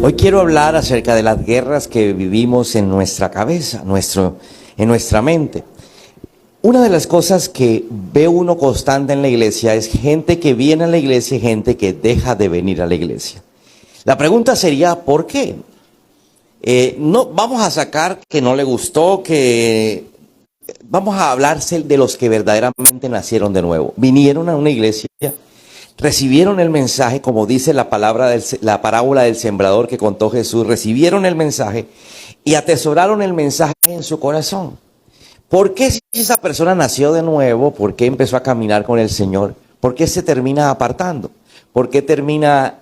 Hoy quiero hablar acerca de las guerras que vivimos en nuestra cabeza, en nuestra mente. Una de las cosas que ve uno constante en la iglesia es gente que viene a la iglesia y gente que deja de venir a la iglesia. La pregunta sería, ¿por qué? No vamos a sacar que no le gustó, vamos a hablar de los que verdaderamente nacieron de nuevo. Vinieron a una iglesia, recibieron el mensaje, como dice la parábola del sembrador que contó Jesús, recibieron el mensaje y atesoraron el mensaje en su corazón. ¿Por qué si esa persona nació de nuevo? ¿Por qué empezó a caminar con el Señor? ¿Por qué se termina apartando? ¿Por qué termina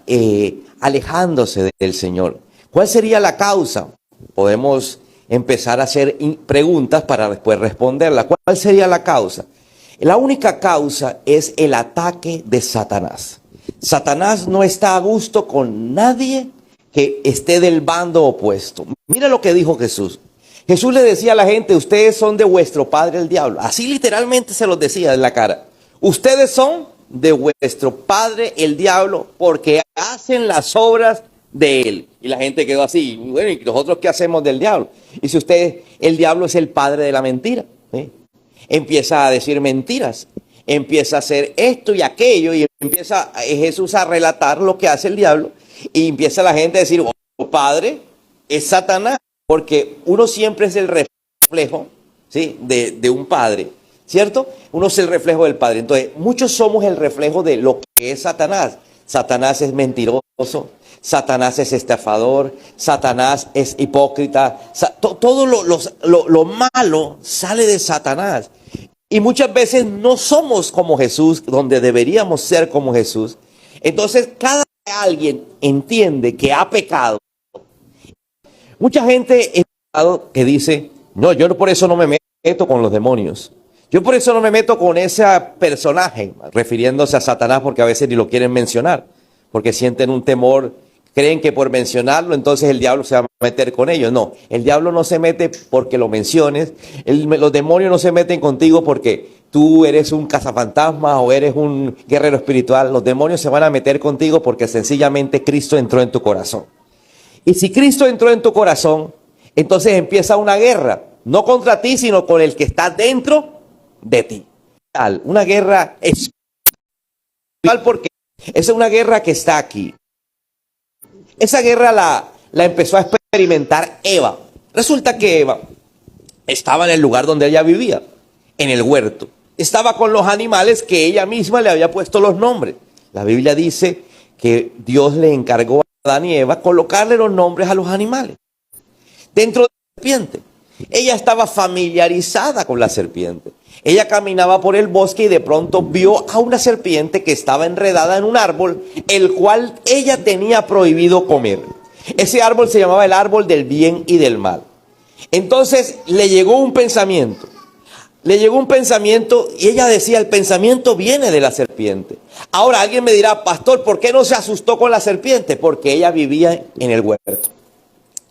alejándose del Señor? ¿Cuál sería la causa? Podemos empezar a hacer preguntas para después responderlas. ¿Cuál sería la causa? La única causa es el ataque de Satanás. Satanás no está a gusto con nadie que esté del bando opuesto. Mira lo que dijo Jesús. Jesús le decía a la gente, ustedes son de vuestro padre el diablo. Así literalmente se los decía en la cara. Ustedes son de vuestro padre el diablo porque hacen las obras de él. Y la gente quedó así, bueno, ¿y nosotros qué hacemos del diablo? Y si el diablo es el padre de la mentira, ¿sí? Empieza a decir mentiras, empieza a hacer esto y aquello, y empieza Jesús a relatar lo que hace el diablo, y empieza la gente a decir, oh, padre, es Satanás, porque uno siempre es el reflejo, ¿sí? de un padre, ¿cierto? Uno es el reflejo del padre. Entonces, muchos somos el reflejo de lo que es Satanás. Satanás es mentiroso, Satanás es estafador, Satanás es hipócrita, todo lo malo sale de Satanás. Y muchas veces no somos como Jesús, donde deberíamos ser como Jesús. Entonces, cada vez que alguien entiende que ha pecado, mucha gente que dice, no, yo por eso no me meto con los demonios. Yo por eso no me meto con ese personaje, refiriéndose a Satanás, porque a veces ni lo quieren mencionar, porque sienten un temor, creen que por mencionarlo, entonces el diablo se va a meter con ellos. No, el diablo no se mete porque lo menciones, los demonios no se meten contigo porque tú eres un cazafantasmas o eres un guerrero espiritual. Los demonios se van a meter contigo porque sencillamente Cristo entró en tu corazón. Y si Cristo entró en tu corazón, entonces empieza una guerra, no contra ti, sino con el que está dentro de ti. Una guerra espiritual, porque esa es una guerra que está aquí. Esa guerra la empezó a experimentar Eva. Resulta que Eva estaba en el lugar donde ella vivía, en el huerto. Estaba con los animales que ella misma le había puesto los nombres. La Biblia dice que Dios le encargó a Adán y Eva colocarle los nombres a los animales. Dentro de la serpiente. Ella estaba familiarizada con la serpiente. Ella caminaba por el bosque y de pronto vio a una serpiente que estaba enredada en un árbol, el cual ella tenía prohibido comer. Ese árbol se llamaba el árbol del bien y del mal. Entonces le llegó un pensamiento. Y ella decía, el pensamiento viene de la serpiente. Ahora alguien me dirá, pastor, ¿por qué no se asustó con la serpiente? Porque ella vivía en el huerto.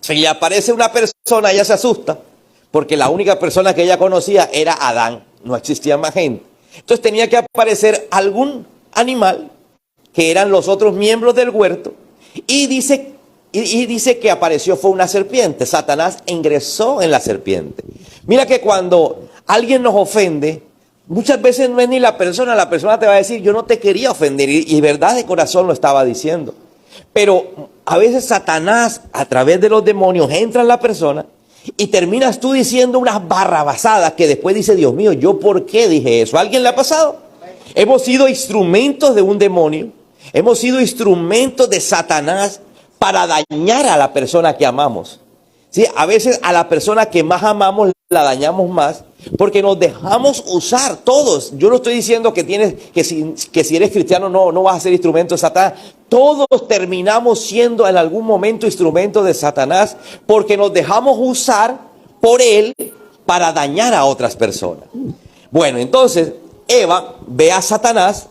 Si le aparece una persona, ella se asusta, porque la única persona que ella conocía era Adán, no existía más gente. Entonces tenía que aparecer algún animal, que eran los otros miembros del huerto, y dice que apareció fue una serpiente. Satanás ingresó en la serpiente. Mira que cuando alguien nos ofende, muchas veces no es ni la persona te va a decir, yo no te quería ofender, y verdad de corazón lo estaba diciendo. Pero a veces Satanás, a través de los demonios, entra en la persona y terminas tú diciendo unas barrabasadas que después dice, Dios mío, ¿yo por qué dije eso? ¿A alguien le ha pasado? Hemos sido instrumentos de un demonio, hemos sido instrumentos de Satanás para dañar a la persona que amamos. ¿Sí? A veces a la persona que más amamos la dañamos más porque nos dejamos usar todos. Yo no estoy diciendo que si eres cristiano no vas a ser instrumento de Satanás. Todos terminamos siendo en algún momento instrumento de Satanás porque nos dejamos usar por él para dañar a otras personas. Bueno, entonces Eva ve a Satanás,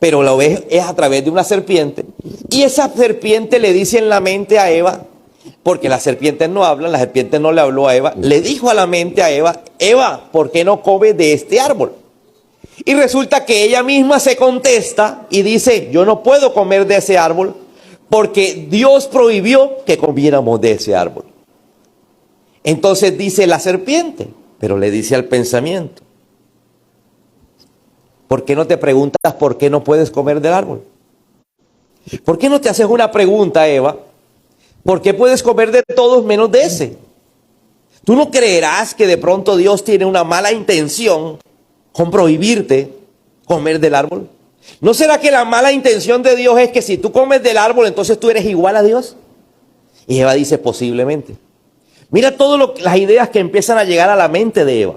pero lo ve es a través de una serpiente. Y esa serpiente le dice en la mente a Eva, porque las serpientes no hablan, la serpiente no le habló a Eva, le dijo a la mente a Eva, Eva, ¿por qué no comes de este árbol? Y resulta que ella misma se contesta y dice, yo no puedo comer de ese árbol porque Dios prohibió que comiéramos de ese árbol. Entonces dice la serpiente, pero le dice al pensamiento, ¿por qué no te preguntas por qué no puedes comer del árbol? ¿Por qué no te haces una pregunta, Eva? ¿Por qué puedes comer de todos menos de ese? ¿Tú no creerás que de pronto Dios tiene una mala intención con prohibirte comer del árbol? ¿No será que la mala intención de Dios es que si tú comes del árbol, entonces tú eres igual a Dios? Y Eva dice, posiblemente. Mira todas las ideas que empiezan a llegar a la mente de Eva,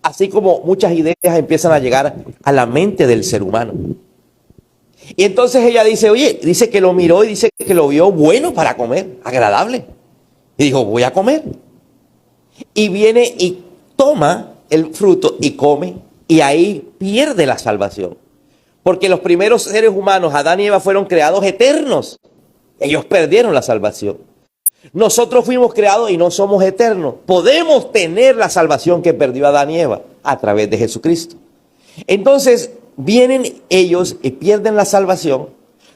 así como muchas ideas empiezan a llegar a la mente del ser humano. Y entonces ella dice, oye, dice que lo miró y dice que lo vio bueno para comer, agradable. Y dijo, voy a comer. Y viene y toma el fruto y come, y ahí pierde la salvación. Porque los primeros seres humanos, Adán y Eva, fueron creados eternos. Ellos perdieron la salvación. Nosotros fuimos creados y no somos eternos. Podemos tener la salvación que perdió Adán y Eva a través de Jesucristo. Entonces vienen ellos y pierden la salvación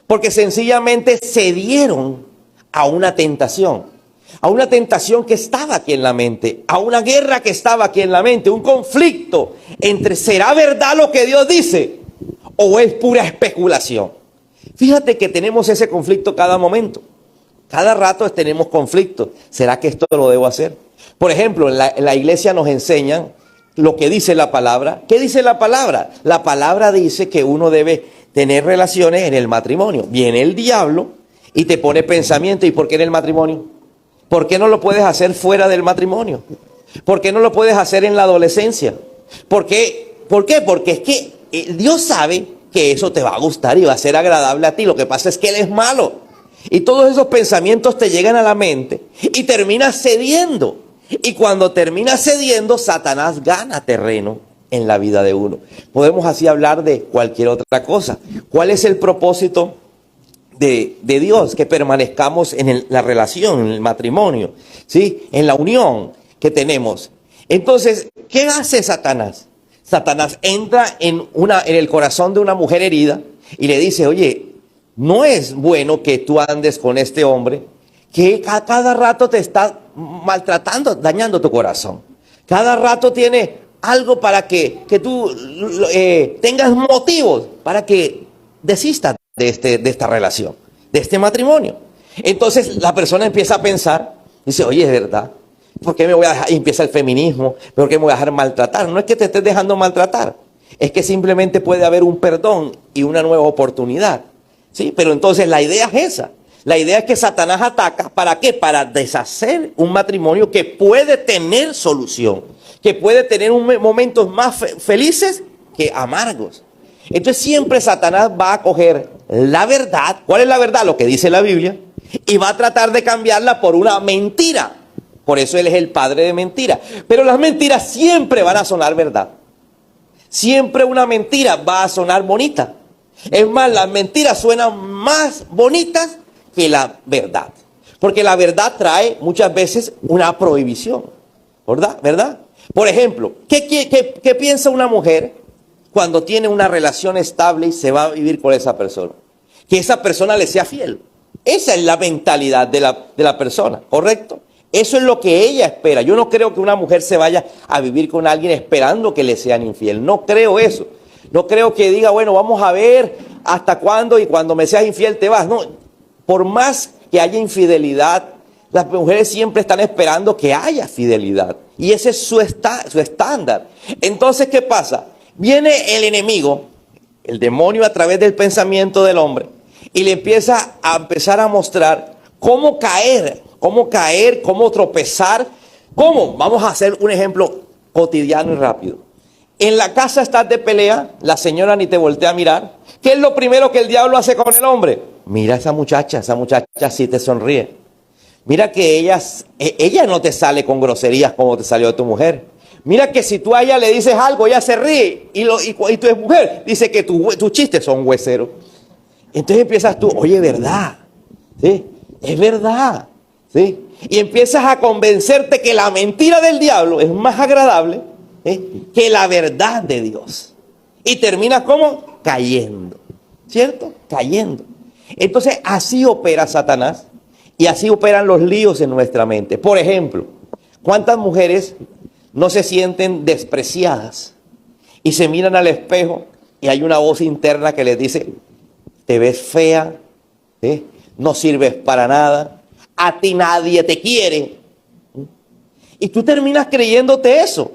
porque sencillamente cedieron a una tentación que estaba aquí en la mente, a una guerra que estaba aquí en la mente, un conflicto entre ¿será verdad lo que Dios dice o es pura especulación? Fíjate que tenemos ese conflicto cada momento. Cada rato tenemos conflictos. ¿Será que esto lo debo hacer? Por ejemplo, en la iglesia nos enseñan lo que dice la palabra. ¿Qué dice la palabra? La palabra dice que uno debe tener relaciones en el matrimonio. Viene el diablo y te pone pensamiento. ¿Y por qué en el matrimonio? ¿Por qué no lo puedes hacer fuera del matrimonio? ¿Por qué no lo puedes hacer en la adolescencia? ¿Por qué? Porque es que Dios sabe que eso te va a gustar y va a ser agradable a ti. Lo que pasa es que Él es malo. Y todos esos pensamientos te llegan a la mente y terminas cediendo. Y cuando terminas cediendo, Satanás gana terreno en la vida de uno. Podemos así hablar de cualquier otra cosa. ¿Cuál es el propósito de Dios? Que permanezcamos en la relación, en el matrimonio, ¿sí? En la unión que tenemos. Entonces, ¿qué hace Satanás? Satanás entra en el corazón de una mujer herida y le dice, oye, no es bueno que tú andes con este hombre que a cada rato te está maltratando, dañando tu corazón. Cada rato tiene algo para que tú tengas motivos para que desistas de esta relación, de este matrimonio. Entonces la persona empieza a pensar, dice, oye, es verdad, ¿por qué me voy a dejar? Y empieza el feminismo, ¿por qué me voy a dejar maltratar? No es que te estés dejando maltratar, es que simplemente puede haber un perdón y una nueva oportunidad. Sí, pero entonces la idea es esa. La idea es que Satanás ataca, ¿para qué? Para deshacer un matrimonio que puede tener solución, que puede tener momentos más felices que amargos. Entonces siempre Satanás va a coger la verdad. ¿Cuál es la verdad? Lo que dice la Biblia. Y va a tratar de cambiarla por una mentira. Por eso él es el padre de mentiras. Pero las mentiras siempre van a sonar verdad. Siempre una mentira va a sonar bonita. Es más, las mentiras suenan más bonitas que la verdad. Porque la verdad trae muchas veces una prohibición. ¿Verdad? Por ejemplo, ¿qué piensa una mujer cuando tiene una relación estable y se va a vivir con esa persona? Que esa persona le sea fiel. Esa es la mentalidad de la persona, ¿correcto? Eso es lo que ella espera. Yo no creo que una mujer se vaya a vivir con alguien esperando que le sean infiel. No creo eso. No creo que diga, bueno, vamos a ver hasta cuándo y cuando me seas infiel te vas. No, por más que haya infidelidad, las mujeres siempre están esperando que haya fidelidad. Y ese es su estándar. Entonces, ¿qué pasa? Viene el enemigo, el demonio a través del pensamiento del hombre, y le empieza a mostrar cómo caer, cómo tropezar. ¿Cómo? Vamos a hacer un ejemplo cotidiano y rápido. En la casa estás de pelea, la señora ni te voltea a mirar. ¿Qué es lo primero que el diablo hace con el hombre? Mira a esa muchacha sí te sonríe. Mira que ella no te sale con groserías como te salió de tu mujer. Mira que si tú a ella le dices algo, ella se ríe. Y tu mujer dice que tus chistes son hueseros. Entonces empiezas tú, oye, ¿verdad? ¿Sí? Es verdad. ¿Sí? Y empiezas a convencerte que la mentira del diablo es más agradable que la verdad de Dios. Y terminas como cayendo, ¿cierto? Cayendo. Entonces, así opera Satanás y así operan los líos en nuestra mente. Por ejemplo, ¿cuántas mujeres no se sienten despreciadas y se miran al espejo y hay una voz interna que les dice, te ves fea, ¿sí? No sirves para nada, a ti nadie te quiere? Y tú terminas creyéndote eso.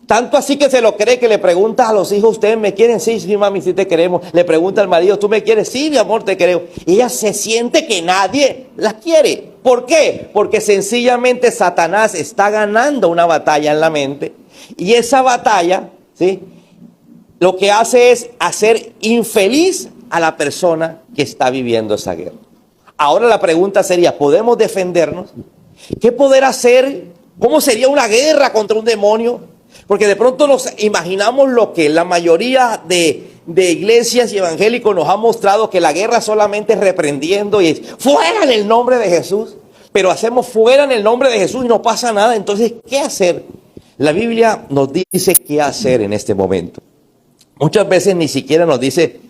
Tanto así que se lo cree que le preguntas a los hijos, ¿ustedes me quieren? Sí, sí, mami, sí te queremos. Le pregunta al marido, ¿tú me quieres? Sí, mi amor, te creo. Y ella se siente que nadie la quiere. ¿Por qué? Porque sencillamente Satanás está ganando una batalla en la mente. Y esa batalla, ¿sí?, lo que hace es hacer infeliz a la persona que está viviendo esa guerra. Ahora la pregunta sería, ¿podemos defendernos? ¿Qué poder hacer? ¿Cómo sería una guerra contra un demonio? Porque de pronto nos imaginamos lo que la mayoría de iglesias y evangélicos nos ha mostrado, que la guerra solamente es reprendiendo y es fuera en el nombre de Jesús. Pero hacemos fuera en el nombre de Jesús y no pasa nada. Entonces, ¿qué hacer? La Biblia nos dice qué hacer en este momento. Muchas veces ni siquiera nos dice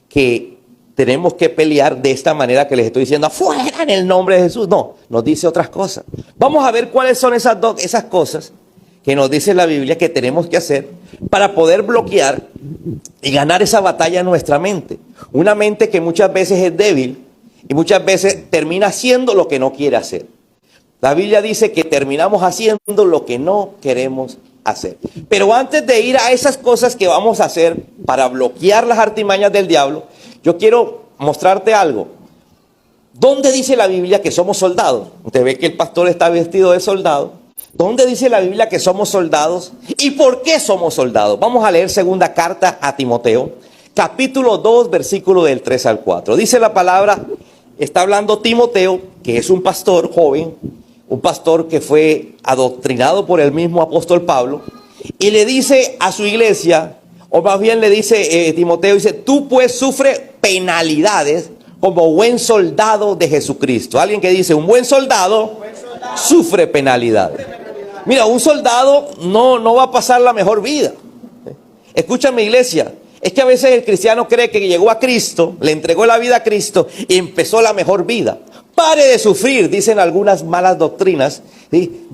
que tenemos que pelear de esta manera que les estoy diciendo, afuera en el nombre de Jesús. No, nos dice otras cosas. Vamos a ver cuáles son esas cosas que nos dice la Biblia que tenemos que hacer para poder bloquear y ganar esa batalla en nuestra mente. Una mente que muchas veces es débil y muchas veces termina haciendo lo que no quiere hacer. La Biblia dice que terminamos haciendo lo que no queremos hacer. Pero antes de ir a esas cosas que vamos a hacer para bloquear las artimañas del diablo, yo quiero mostrarte algo. ¿Dónde dice la Biblia que somos soldados? Usted ve que el pastor está vestido de soldado. ¿Dónde dice la Biblia que somos soldados? ¿Y por qué somos soldados? Vamos a leer segunda carta a Timoteo, capítulo 2, versículo del 3 al 4. Dice la palabra, está hablando Timoteo, que es un pastor joven, un pastor que fue adoctrinado por el mismo apóstol Pablo, y le dice a su iglesia, o más bien le dice Timoteo, dice, tú pues sufres penalidades como buen soldado de Jesucristo. Alguien que dice, un buen soldado sufre penalidades. Mira, un soldado no va a pasar la mejor vida. Escúchame, iglesia, es que a veces el cristiano cree que llegó a Cristo, le entregó la vida a Cristo y empezó la mejor vida. Pare de sufrir, dicen algunas malas doctrinas, ¿sí?,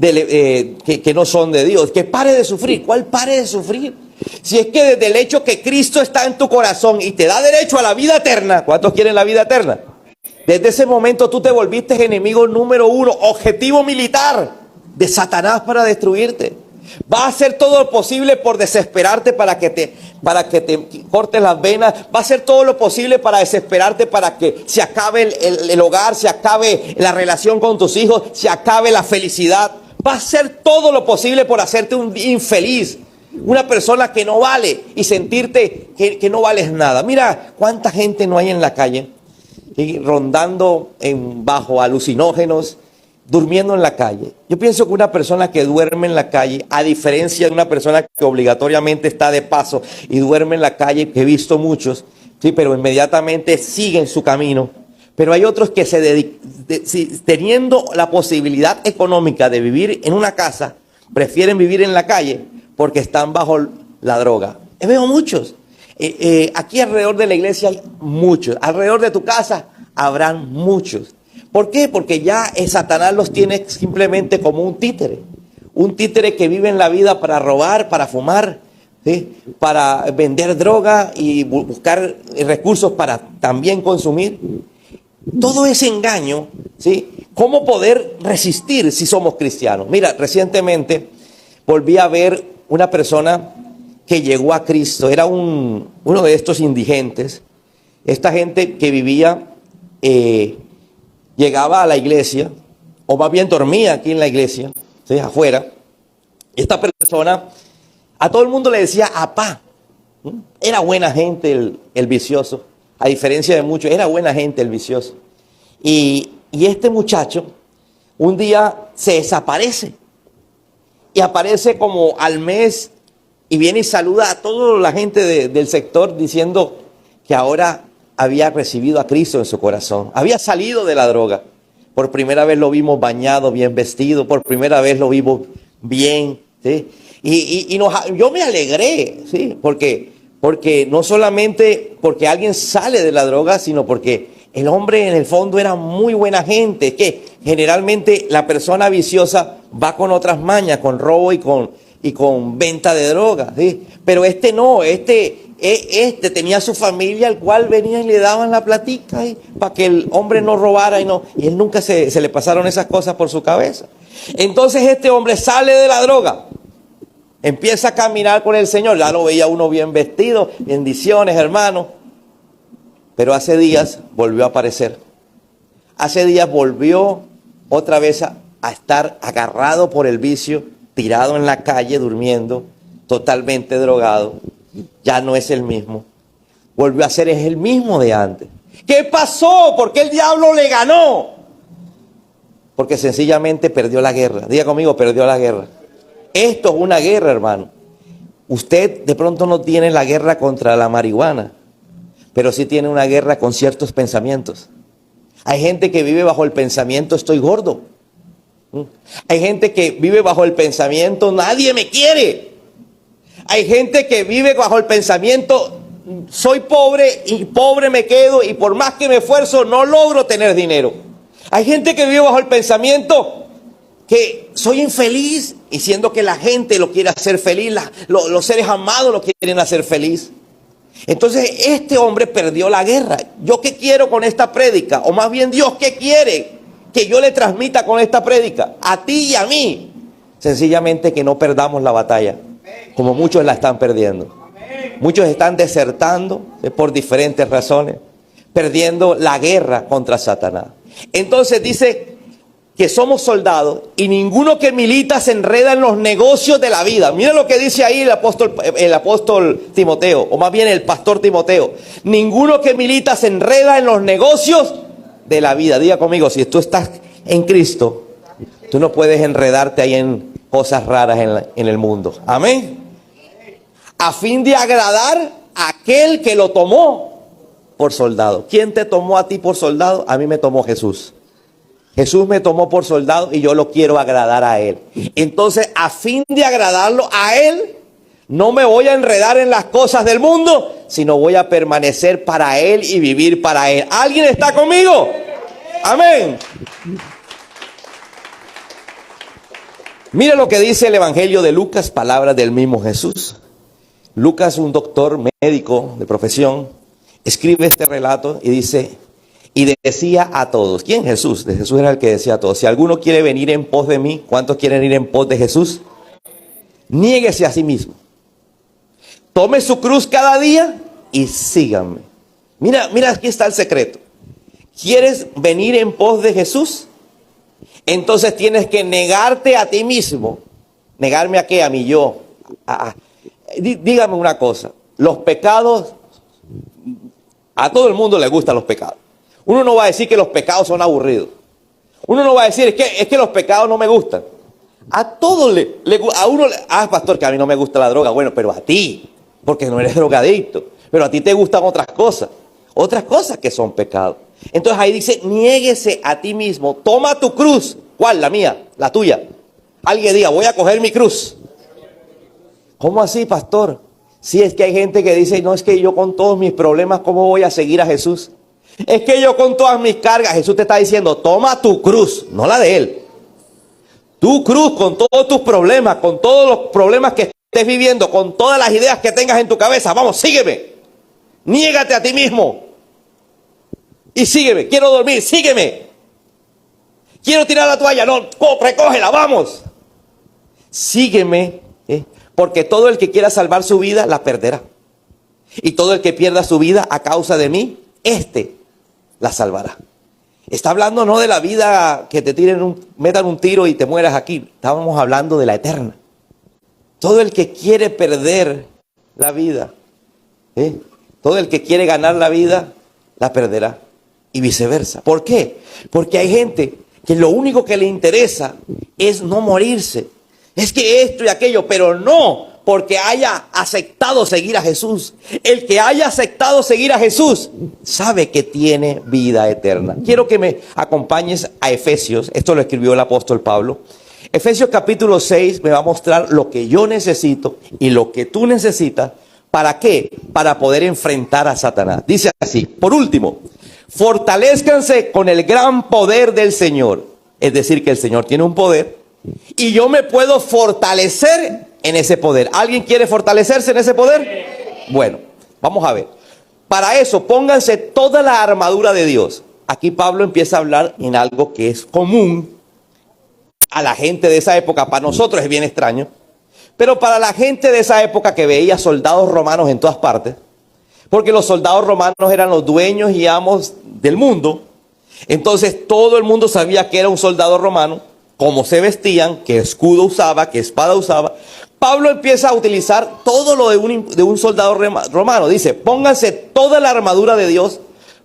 que no son de Dios. Que pare de sufrir. ¿Cuál pare de sufrir? Si es que desde el hecho que Cristo está en tu corazón y te da derecho a la vida eterna, ¿cuántos quieren la vida eterna? Desde ese momento tú te volviste enemigo número uno, objetivo militar de Satanás para destruirte. Va a hacer todo lo posible por desesperarte para que te cortes las venas. Va a hacer todo lo posible para desesperarte, para que se acabe el hogar, se acabe la relación con tus hijos, se acabe la felicidad. Va a hacer todo lo posible por hacerte un infeliz, una persona que no vale, y sentirte que no vales nada. Mira cuánta gente no hay en la calle, y rondando bajo alucinógenos, durmiendo en la calle. Yo pienso que una persona que duerme en la calle, a diferencia de una persona que obligatoriamente está de paso y duerme en la calle, que he visto muchos, sí, pero inmediatamente siguen su camino. Pero hay otros que teniendo la posibilidad económica de vivir en una casa, prefieren vivir en la calle porque están bajo la droga. Veo muchos. Aquí alrededor de la iglesia hay muchos. Alrededor de tu casa habrán muchos. ¿Por qué? Porque ya Satanás los tiene simplemente como un títere. Un títere que vive en la vida para robar, para fumar, ¿sí?, para vender droga y buscar recursos para también consumir. Todo ese engaño, ¿sí? ¿Cómo poder resistir si somos cristianos? Mira, recientemente volví a ver una persona que llegó a Cristo. Era uno de estos indigentes. Esta gente que vivía, llegaba a la iglesia, o más bien dormía aquí en la iglesia, ¿sí?, afuera. Esta persona, a todo el mundo le decía apá. Era buena gente el vicioso. A diferencia de muchos, era buena gente el vicioso. Y este muchacho un día se desaparece. Y aparece como al mes y viene y saluda a toda la gente del sector diciendo que ahora había recibido a Cristo en su corazón. Había salido de la droga. Por primera vez lo vimos bañado, bien vestido. Por primera vez lo vimos bien, ¿sí? Yo me alegré, ¿sí? Porque no solamente porque alguien sale de la droga, sino porque el hombre en el fondo era muy buena gente. Es que generalmente la persona viciosa va con otras mañas, con robo y con venta de drogas, ¿sí? Pero este no, este tenía su familia al cual venían y le daban la platica para que el hombre no robara y él nunca se le pasaron esas cosas por su cabeza. Entonces este hombre sale de la droga, empieza a caminar con el Señor, ya lo veía uno bien vestido, bendiciones hermano, pero hace días volvió a aparecer, hace días volvió otra vez a estar agarrado por el vicio, tirado en la calle, durmiendo, totalmente drogado. Ya no es el mismo. Volvió a ser es el mismo de antes. ¿Qué pasó? ¿Por qué el diablo le ganó? Porque sencillamente perdió la guerra. Diga conmigo, perdió la guerra. Esto es una guerra, hermano. Usted de pronto no tiene la guerra contra la marihuana, pero sí tiene una guerra con ciertos pensamientos. Hay gente que vive bajo el pensamiento, estoy gordo. Hay gente que vive bajo el pensamiento, nadie me quiere. Hay gente que vive bajo el pensamiento, soy pobre y pobre me quedo y por más que me esfuerzo no logro tener dinero. Hay gente que vive bajo el pensamiento que soy infeliz y siendo que la gente lo quiere hacer feliz, los seres amados lo quieren hacer feliz. Entonces este hombre perdió la guerra. ¿Yo qué quiero con esta prédica? O más bien Dios, ¿qué quiere que yo le transmita con esta prédica? A ti y a mí. Sencillamente que no perdamos la batalla, como muchos la están perdiendo. Muchos están desertando por diferentes razones, perdiendo la guerra contra Satanás. Entonces dice que somos soldados y ninguno que milita se enreda en los negocios de la vida. Mira lo que dice ahí el apóstol Timoteo, o más bien el pastor Timoteo. Ninguno que milita se enreda en los negocios de la vida. Diga conmigo, si tú estás en Cristo, tú no puedes enredarte ahí en cosas raras en el mundo. Amén. A fin de agradar a aquel que lo tomó por soldado. ¿Quién te tomó a ti por soldado? A mí me tomó Jesús. Jesús me tomó por soldado y yo lo quiero agradar a Él. Entonces, a fin de agradarlo a Él, no me voy a enredar en las cosas del mundo, sino voy a permanecer para Él y vivir para Él. ¿Alguien está conmigo? Amén. Mira lo que dice el Evangelio de Lucas, palabras del mismo Jesús. Lucas, un doctor médico de profesión, escribe este relato y dice, y decía a todos, ¿quién? Jesús. De Jesús era el que decía a todos, si alguno quiere venir en pos de mí, ¿cuántos quieren ir en pos de Jesús? Niéguese a sí mismo. Tome su cruz cada día y síganme. Mira, aquí está el secreto. ¿Quieres venir en pos de Jesús? Entonces tienes que negarte a ti mismo. ¿Negarme a qué? A mí yo. Dígame una cosa. Los pecados, a todo el mundo le gustan los pecados. Uno no va a decir que los pecados son aburridos. Uno no va a decir, es que los pecados no me gustan. A todos a uno, pastor, que a mí no me gusta la droga. Bueno, pero a ti, porque no eres drogadicto. Pero a ti te gustan otras cosas que son pecados. Entonces ahí dice, niéguese a ti mismo, toma tu cruz. ¿Cuál? La mía, la tuya. Alguien diga, voy a coger mi cruz. ¿Cómo así, pastor? Si es que hay gente que dice, no, es que yo con todos mis problemas, ¿cómo voy a seguir a Jesús? Es que yo con todas mis cargas, Jesús te está diciendo, toma tu cruz, no la de Él. Tu cruz con todos tus problemas, con todos los problemas que estés viviendo, con todas las ideas que tengas en tu cabeza. Vamos, sígueme. Niégate a ti mismo. Y sígueme. Quiero dormir, sígueme. Quiero tirar la toalla, no, recógela, vamos. Sígueme, porque todo el que quiera salvar su vida, la perderá. Y todo el que pierda su vida a causa de mí, la salvará. Está hablando no de la vida que te metan un tiro y te mueras aquí. Estábamos hablando de la eterna. Todo el que quiere perder la vida, todo el que quiere ganar la vida, la perderá. Y viceversa. ¿Por qué? Porque hay gente que lo único que le interesa es no morirse. Es que esto y aquello, pero no porque haya aceptado seguir a Jesús. El que haya aceptado seguir a Jesús sabe que tiene vida eterna. Quiero que me acompañes a Efesios. Esto lo escribió el apóstol Pablo. Efesios capítulo 6 me va a mostrar lo que yo necesito y lo que tú necesitas. ¿Para qué? Para poder enfrentar a Satanás. Dice así, por último, Fortalézcanse con el gran poder del Señor. Es decir, que el Señor tiene un poder y yo me puedo fortalecer en ese poder. ¿Alguien quiere fortalecerse en ese poder? Bueno, vamos a ver. Para eso, pónganse toda la armadura de Dios. Aquí Pablo empieza a hablar en algo que es común a la gente de esa época. Para nosotros es bien extraño, pero para la gente de esa época que veía soldados romanos en todas partes, porque los soldados romanos eran los dueños y amos del mundo, entonces todo el mundo sabía que era un soldado romano, cómo se vestían, qué escudo usaba, qué espada usaba. Pablo empieza a utilizar todo lo de un soldado romano. Dice, pónganse toda la armadura de Dios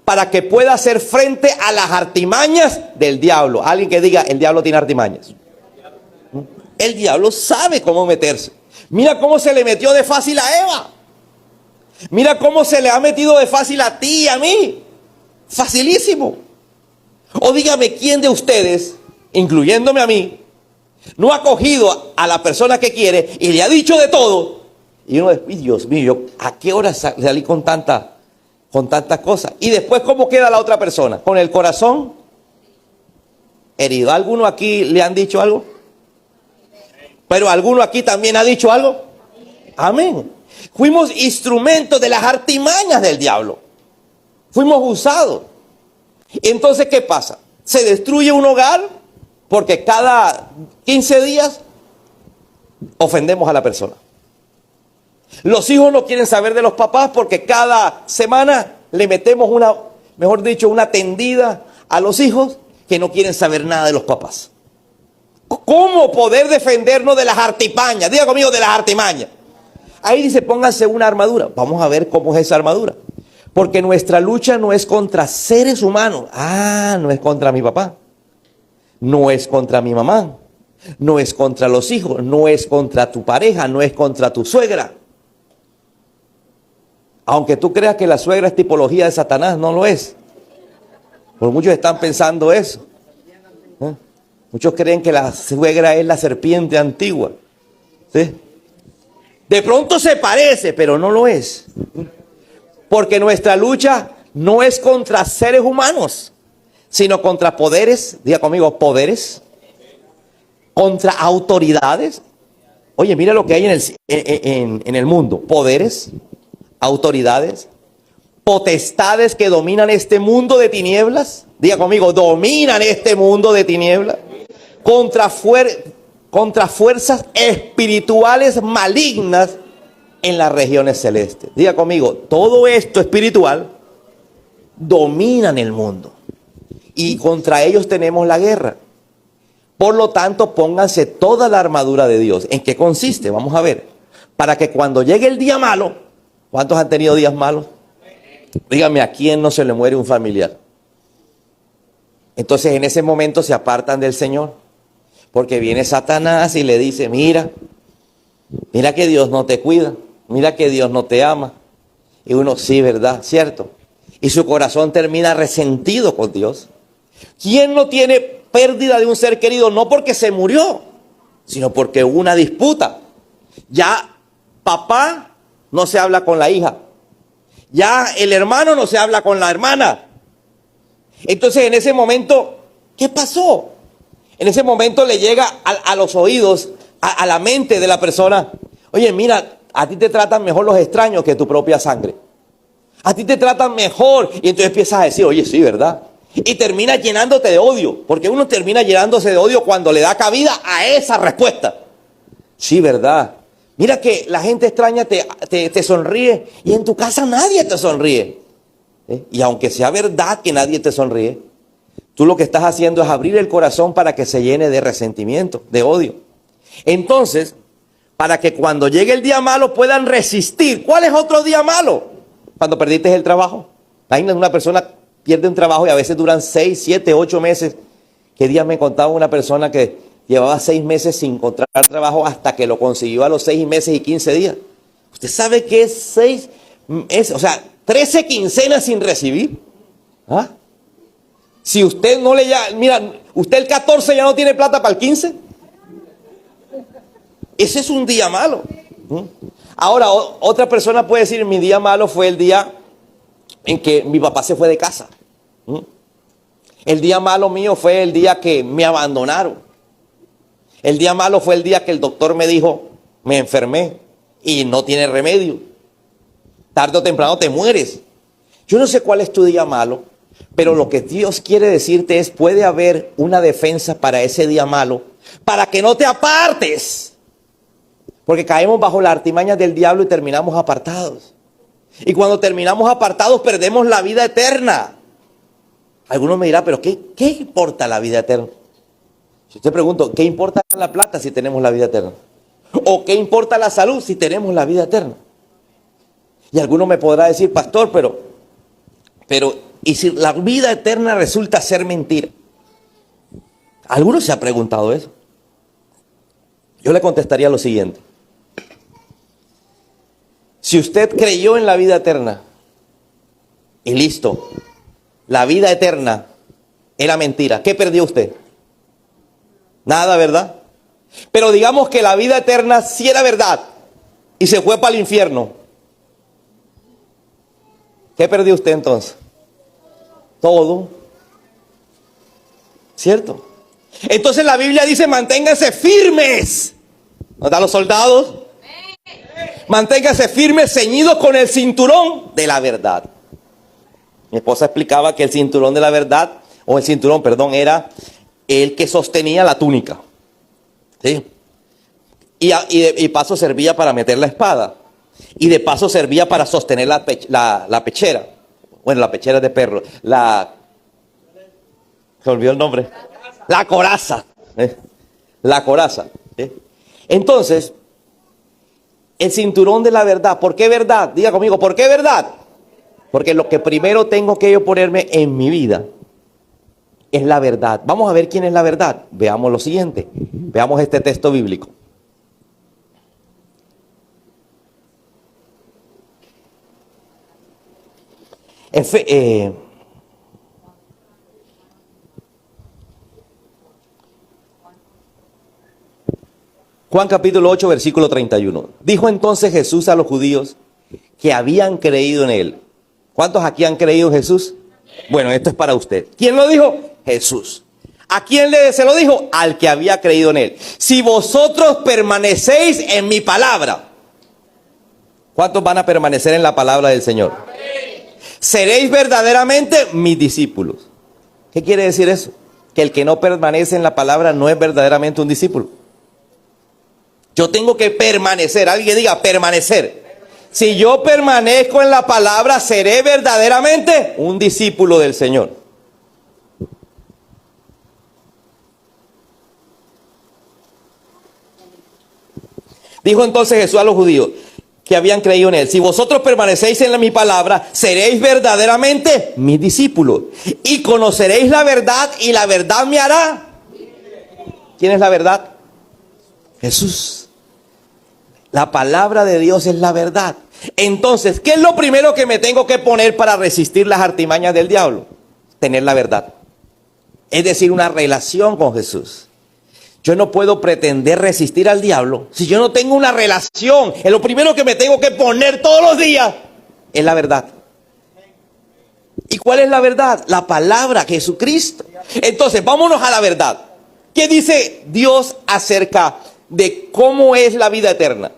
para que pueda hacer frente a las artimañas del diablo. Alguien que diga, el diablo tiene artimañas. El diablo sabe cómo meterse. Mira cómo se le metió de fácil a Eva. Mira cómo se le ha metido de fácil a ti y a mí. Facilísimo. O dígame, ¿quién de ustedes, incluyéndome a mí, no ha cogido a la persona que quiere y le ha dicho de todo? Y uno dice, Dios mío, ¿a qué hora salí con tantas cosas? Y después, ¿cómo queda la otra persona? ¿Con el corazón herido? ¿Alguno aquí le han dicho algo? ¿Pero alguno aquí también ha dicho algo? Amén. Fuimos instrumentos de las artimañas del diablo. Fuimos usados. Entonces, ¿qué pasa? Se destruye un hogar porque cada 15 días ofendemos a la persona. Los hijos no quieren saber de los papás porque cada semana le metemos una tendida a los hijos que no quieren saber nada de los papás. ¿Cómo poder defendernos de las artimañas? Diga conmigo, de las artimañas. Ahí dice, pónganse una armadura. Vamos a ver cómo es esa armadura. Porque nuestra lucha no es contra seres humanos. No es contra mi papá. No es contra mi mamá. No es contra los hijos. No es contra tu pareja. No es contra tu suegra. Aunque tú creas que la suegra es tipología de Satanás, no lo es. Porque muchos están pensando eso. Muchos creen que la suegra es la serpiente antigua. ¿Sí? De pronto se parece, pero no lo es. Porque nuestra lucha no es contra seres humanos, sino contra poderes, diga conmigo, poderes, contra autoridades. Oye, mira lo que hay en el mundo. Poderes, autoridades, potestades que dominan este mundo de tinieblas. Diga conmigo, dominan este mundo de tinieblas. Contra fuerzas espirituales malignas en las regiones celestes. Diga conmigo, todo esto espiritual dominan el mundo y contra ellos tenemos la guerra. Por lo tanto, pónganse toda la armadura de Dios. ¿En qué consiste? Vamos a ver. Para que cuando llegue el día malo, ¿cuántos han tenido días malos? Dígame, ¿a quién no se le muere un familiar? Entonces en ese momento se apartan del Señor. Porque viene Satanás y le dice, mira que Dios no te cuida, mira que Dios no te ama. Y uno, sí, verdad, cierto. Y su corazón termina resentido con Dios. ¿Quién no tiene pérdida de un ser querido? No porque se murió, sino porque hubo una disputa. Ya papá no se habla con la hija. Ya el hermano no se habla con la hermana. Entonces en ese momento, ¿qué pasó? En ese momento le llega a los oídos, a la mente de la persona. Oye, mira, a ti te tratan mejor los extraños que tu propia sangre. A ti te tratan mejor. Y entonces empiezas a decir, oye, sí, ¿verdad? Y terminas llenándote de odio. Porque uno termina llenándose de odio cuando le da cabida a esa respuesta. Sí, ¿verdad? Mira que la gente extraña te sonríe y en tu casa nadie te sonríe. Y aunque sea verdad que nadie te sonríe, tú lo que estás haciendo es abrir el corazón para que se llene de resentimiento, de odio. Entonces, para que cuando llegue el día malo puedan resistir. ¿Cuál es otro día malo? Cuando perdiste el trabajo. Imagínate, una persona pierde un trabajo y a veces duran 6, 7, 8 meses. ¿Qué días me contaba una persona que llevaba 6 meses sin encontrar trabajo hasta que lo consiguió a los 6 meses y 15 días? ¿Usted sabe qué es 6 meses? O sea, 13 quincenas sin recibir. ¿Ah? Si usted no mira, usted el 14 ya no tiene plata para el 15. Ese es un día malo. Ahora, otra persona puede decir, mi día malo fue el día en que mi papá se fue de casa. El día malo mío fue el día que me abandonaron. El día malo fue el día que el doctor me dijo, me enfermé y no tiene remedio. Tarde o temprano te mueres. Yo no sé cuál es tu día malo, pero lo que Dios quiere decirte es, puede haber una defensa para ese día malo, para que no te apartes. Porque caemos bajo las artimañas del diablo y terminamos apartados. Y cuando terminamos apartados perdemos la vida eterna. Algunos me dirán, pero ¿qué importa la vida eterna? Si te pregunto, ¿qué importa la plata si tenemos la vida eterna? ¿O qué importa la salud si tenemos la vida eterna? Y alguno me podrá decir, pastor, pero ¿y si la vida eterna resulta ser mentira? ¿Alguno se ha preguntado eso? Yo le contestaría lo siguiente. Si usted creyó en la vida eterna y listo, la vida eterna era mentira, ¿qué perdió usted? Nada, ¿verdad? Pero digamos que la vida eterna sí era verdad y se fue para el infierno. ¿Qué perdió usted entonces? Todo. ¿Cierto? Entonces la Biblia dice, manténganse firmes. ¿Dónde están los soldados? Manténganse firmes, ceñidos con el cinturón de la verdad. Mi esposa explicaba que el cinturón de la verdad, o el cinturón, perdón, era el que sostenía la túnica. ¿Sí? Y paso servía para meter la espada. Y de paso servía para sostener la pechera. Bueno, la pechera de perro. Se olvidó el nombre. La coraza. La coraza. Entonces, el cinturón de la verdad. ¿Por qué verdad? Diga conmigo, ¿por qué verdad? Porque lo que primero tengo que yo ponerme en mi vida es la verdad. Vamos a ver quién es la verdad. Veamos lo siguiente. Veamos este texto bíblico. Juan capítulo 8, versículo 31. Dijo entonces Jesús a los judíos que habían creído en él. ¿Cuántos aquí han creído en Jesús? Bueno, esto es para usted. ¿Quién lo dijo? Jesús. ¿A quién se lo dijo? Al que había creído en él. Si vosotros permanecéis en mi palabra. ¿Cuántos van a permanecer en la palabra del Señor? Seréis verdaderamente mis discípulos. ¿Qué quiere decir eso? Que el que no permanece en la palabra no es verdaderamente un discípulo. Yo tengo que permanecer. Alguien diga permanecer. Si yo permanezco en la palabra, seré verdaderamente un discípulo del Señor. Dijo entonces Jesús a los judíos que habían creído en él: si vosotros permanecéis en mi palabra, seréis verdaderamente mis discípulos y conoceréis la verdad y la verdad me hará. ¿Quién es la verdad? Jesús. La palabra de Dios es la verdad. Entonces, ¿qué es lo primero que me tengo que poner para resistir las artimañas del diablo? Tener la verdad. Es decir, una relación con Jesús. Yo no puedo pretender resistir al diablo si yo no tengo una relación. Es lo primero que me tengo que poner todos los días. Es la verdad. ¿Y cuál es la verdad? La palabra, Jesucristo. Entonces, vámonos a la verdad. ¿Qué dice Dios acerca de cómo es la vida eterna?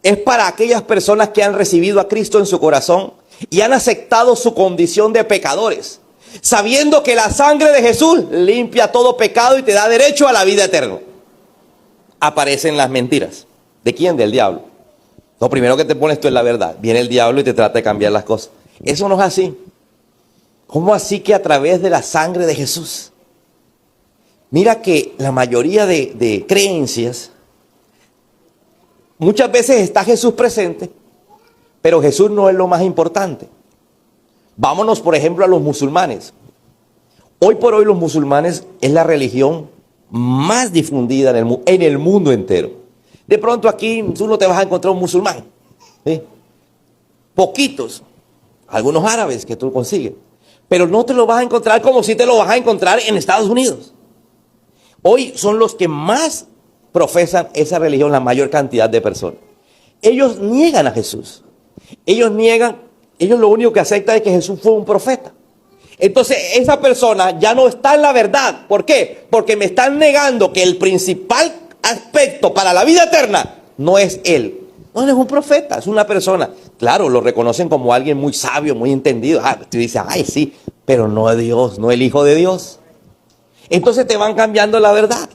Es para aquellas personas que han recibido a Cristo en su corazón y han aceptado su condición de pecadores, sabiendo que la sangre de Jesús limpia todo pecado y te da derecho a la vida eterna. Aparecen las mentiras. ¿De quién? Del diablo. Lo primero que te pones tú es la verdad. Viene el diablo y te trata de cambiar las cosas. Eso no es así. ¿Cómo así que a través de la sangre de Jesús? Mira que la mayoría de creencias, muchas veces está Jesús presente, pero Jesús no es lo más importante. Vámonos, por ejemplo, a los musulmanes. Hoy por hoy los musulmanes es la religión más difundida en el mundo entero. De pronto aquí tú no te vas a encontrar un musulmán. ¿Sí? Poquitos, algunos árabes que tú consigues. Pero no te lo vas a encontrar como si te lo vas a encontrar en Estados Unidos. Hoy son los que más profesan esa religión, la mayor cantidad de personas. Ellos niegan a Jesús. Ellos lo único que aceptan es que Jesús fue un profeta. Entonces esa persona ya no está en la verdad. ¿Por qué? Porque me están negando que el principal aspecto para la vida eterna no es él. No, es un profeta, es una persona. Claro, lo reconocen como alguien muy sabio, muy entendido. Tú dices, ay, sí, pero no es Dios, no el Hijo de Dios. Entonces te van cambiando la verdad.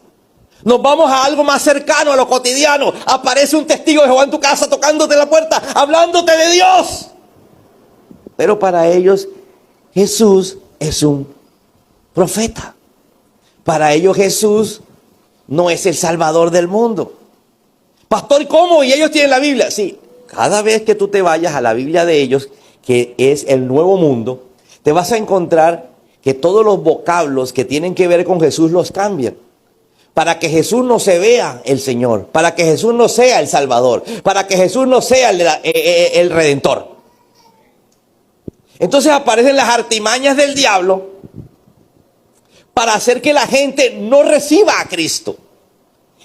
Nos vamos a algo más cercano, a lo cotidiano. Aparece un testigo de Jehová en tu casa tocándote la puerta, hablándote de Dios. Pero para ellos Jesús es un profeta. Para ellos Jesús no es el Salvador del mundo. Pastor, ¿cómo? ¿Y ellos tienen la Biblia? Sí, cada vez que tú te vayas a la Biblia de ellos, que es el Nuevo Mundo, te vas a encontrar que todos los vocablos que tienen que ver con Jesús los cambian. Para que Jesús no se vea el Señor, para que Jesús no sea el Salvador, para que Jesús no sea el Redentor. Entonces aparecen las artimañas del diablo para hacer que la gente no reciba a Cristo.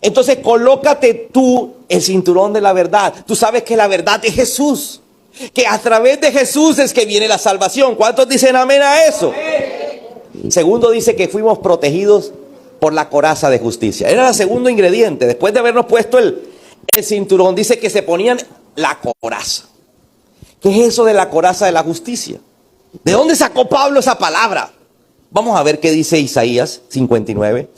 Entonces colócate tú el cinturón de la verdad. Tú sabes que la verdad es Jesús, que a través de Jesús es que viene la salvación. ¿Cuántos dicen amén a eso? Segundo, dice que fuimos protegidos por la coraza de justicia. Era el segundo ingrediente. Después de habernos puesto el cinturón, dice que se ponían la coraza. ¿Qué es eso de la coraza de la justicia? ¿De dónde sacó Pablo esa palabra? Vamos a ver qué dice Isaías 59.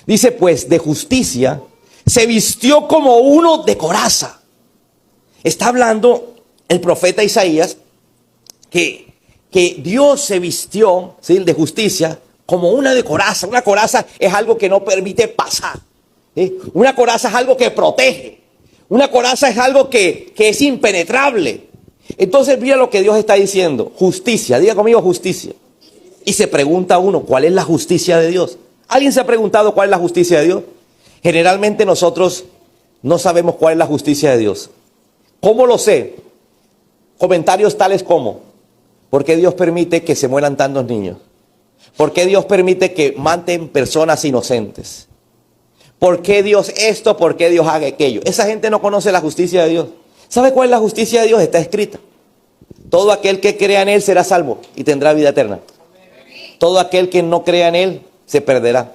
Dice, pues de justicia se vistió como uno de coraza. Está hablando el profeta Isaías que Dios se vistió, ¿sí?, de justicia como una de coraza. Una coraza es algo que no permite pasar, ¿sí? Una coraza es algo que protege. Una coraza es algo que es impenetrable. Entonces mira lo que Dios está diciendo. Justicia, diga conmigo justicia. Y se pregunta uno, ¿cuál es la justicia de Dios? ¿Alguien se ha preguntado cuál es la justicia de Dios? Generalmente nosotros no sabemos cuál es la justicia de Dios. ¿Cómo lo sé? Comentarios tales como, ¿por qué Dios permite que se mueran tantos niños? ¿Por qué Dios permite que maten personas inocentes? ¿Por qué Dios esto? ¿Por qué Dios haga aquello? Esa gente no conoce la justicia de Dios. ¿Sabe cuál es la justicia de Dios? Está escrita. Todo aquel que crea en Él será salvo y tendrá vida eterna. Todo aquel que no crea en Él se perderá.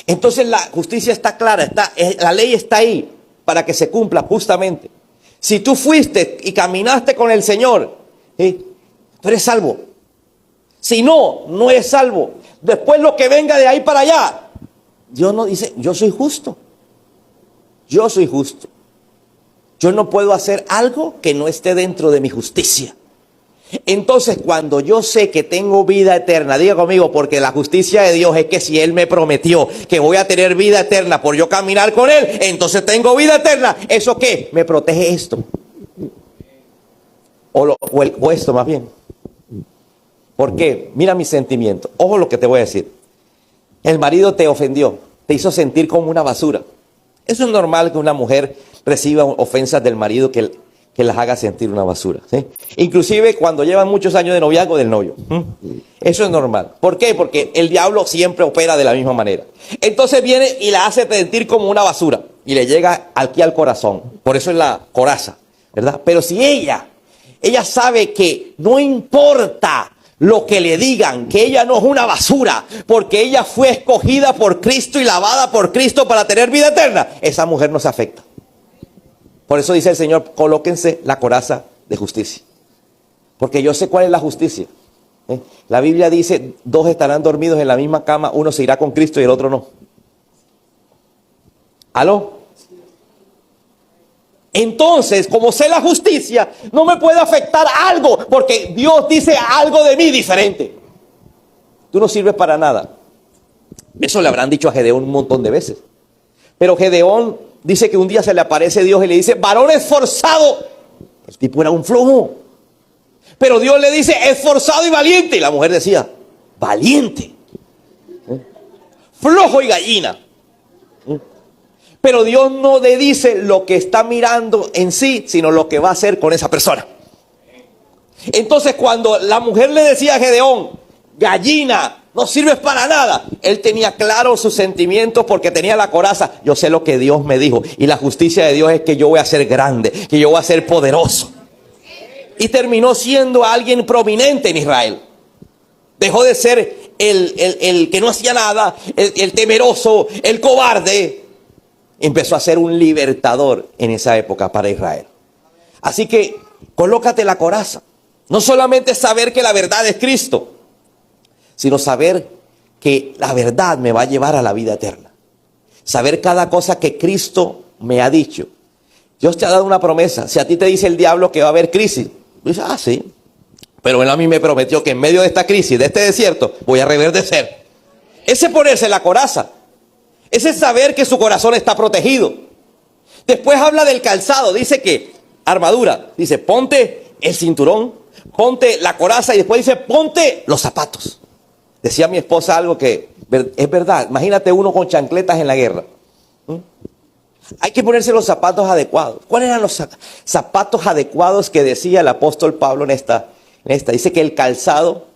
Entonces la justicia está clara, la ley está ahí para que se cumpla justamente. Si tú fuiste y caminaste con el Señor, ¿sí?, tú eres salvo. Si no, no eres salvo. Después lo que venga de ahí para allá, Dios no dice, yo soy justo. Yo soy justo. Yo no puedo hacer algo que no esté dentro de mi justicia. Entonces, cuando yo sé que tengo vida eterna, diga conmigo, porque la justicia de Dios es que si Él me prometió que voy a tener vida eterna por yo caminar con Él, entonces tengo vida eterna. ¿Eso qué? Me protege esto. O esto más bien. ¿Por qué? Mira mi sentimiento. Ojo lo que te voy a decir. El marido te ofendió, te hizo sentir como una basura. Eso es normal que una mujer reciba ofensas del marido que las haga sentir una basura, ¿sí? Inclusive cuando llevan muchos años de noviazgo del novio. Eso es normal. ¿Por qué? Porque el diablo siempre opera de la misma manera. Entonces viene y la hace sentir como una basura y le llega aquí al corazón. Por eso es la coraza, ¿verdad? Pero si ella sabe que no importa lo que le digan, que ella no es una basura, porque ella fue escogida por Cristo y lavada por Cristo para tener vida eterna, esa mujer no se afecta. Por eso dice el Señor, colóquense la coraza de justicia. Porque yo sé cuál es la justicia. La Biblia dice, 2 estarán dormidos en la misma cama, uno se irá con Cristo y el otro no. ¿Aló? Entonces, como sé la justicia, no me puede afectar algo, porque Dios dice algo de mí diferente. Tú no sirves para nada. Eso le habrán dicho a Gedeón un montón de veces. Pero Gedeón dice que un día se le aparece Dios y le dice, varón esforzado. El tipo era un flojo. Pero Dios le dice, esforzado y valiente. Y la mujer decía, valiente. Flojo y gallina. Pero Dios no le dice lo que está mirando en sí, sino lo que va a hacer con esa persona. Entonces cuando la mujer le decía a Gedeón, gallina, no sirves para nada, él tenía claro sus sentimientos porque tenía la coraza. Yo sé lo que Dios me dijo y la justicia de Dios es que yo voy a ser grande, que yo voy a ser poderoso. Y terminó siendo alguien prominente en Israel. Dejó de ser el que no hacía nada, el temeroso, el cobarde. Empezó a ser un libertador en esa época para Israel. Así que colócate la coraza. No solamente saber que la verdad es Cristo, sino saber que la verdad me va a llevar a la vida eterna. Saber cada cosa que Cristo me ha dicho. Dios te ha dado una promesa. Si a ti te dice el diablo que va a haber crisis, dices, sí. Pero él a mí me prometió que en medio de esta crisis, de este desierto, voy a reverdecer. Ese ponerse la coraza. Ese saber que su corazón está protegido. Después habla del calzado. Dice que armadura. Dice, ponte el cinturón, ponte la coraza y después dice, ponte los zapatos. Decía mi esposa algo que es verdad. Imagínate uno con chancletas en la guerra. Hay que ponerse los zapatos adecuados. ¿Cuáles eran los zapatos adecuados que decía el apóstol Pablo en esta? Dice que el calzado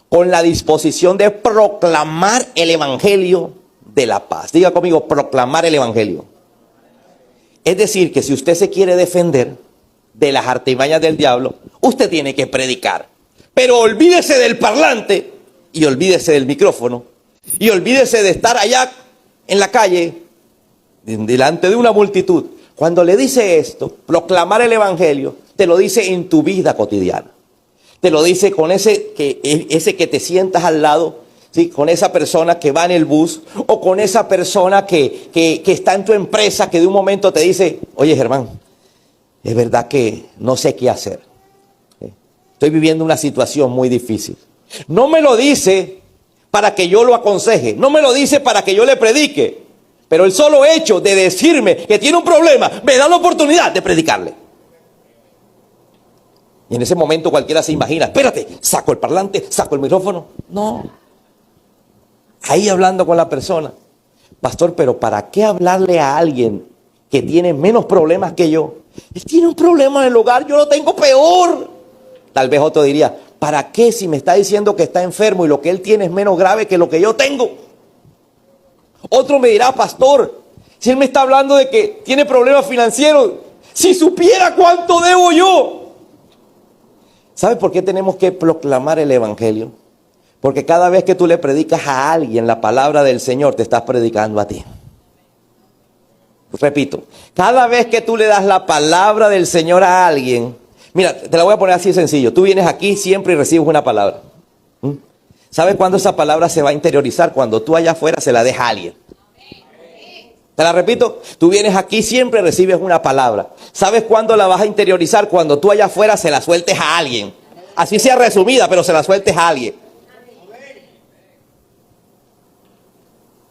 con la disposición de proclamar el evangelio de la paz. Diga conmigo, proclamar el evangelio. Es decir, que si usted se quiere defender de las artimañas del diablo, usted tiene que predicar. Pero olvídese del parlante y olvídese del micrófono y olvídese de estar allá en la calle delante de una multitud. Cuando le dice esto, proclamar el evangelio, te lo dice en tu vida cotidiana. Te lo dice con ese que te sientas al lado, ¿sí? Con esa persona que va en el bus o con esa persona que está en tu empresa, que de un momento te dice, oye Germán, es verdad que no sé qué hacer. Estoy viviendo una situación muy difícil. No me lo dice para que yo lo aconseje, no me lo dice para que yo le predique, pero el solo hecho de decirme que tiene un problema me da la oportunidad de predicarle. Y en ese momento cualquiera se imagina, espérate, saco el parlante, saco el micrófono. No. Ahí hablando con la persona. Pastor, pero ¿para qué hablarle a alguien que tiene menos problemas que yo? Él tiene un problema en el hogar, yo lo tengo peor. Tal vez otro diría, ¿para qué si me está diciendo que está enfermo y lo que él tiene es menos grave que lo que yo tengo? Otro me dirá, pastor, si él me está hablando de que tiene problemas financieros, si supiera cuánto debo yo. ¿Sabe por qué tenemos que proclamar el evangelio? Porque cada vez que tú le predicas a alguien la palabra del Señor, te estás predicando a ti. Repito, cada vez que tú le das la palabra del Señor a alguien, mira, te la voy a poner así sencillo. Tú vienes aquí siempre y recibes una palabra. ¿Sabes cuándo esa palabra se va a interiorizar? Cuando tú allá afuera se la dejas a alguien. Te la repito, tú vienes aquí siempre y recibes una palabra. ¿Sabes cuándo la vas a interiorizar? Cuando tú allá afuera se la sueltes a alguien. Así sea resumida, pero se la sueltes a alguien.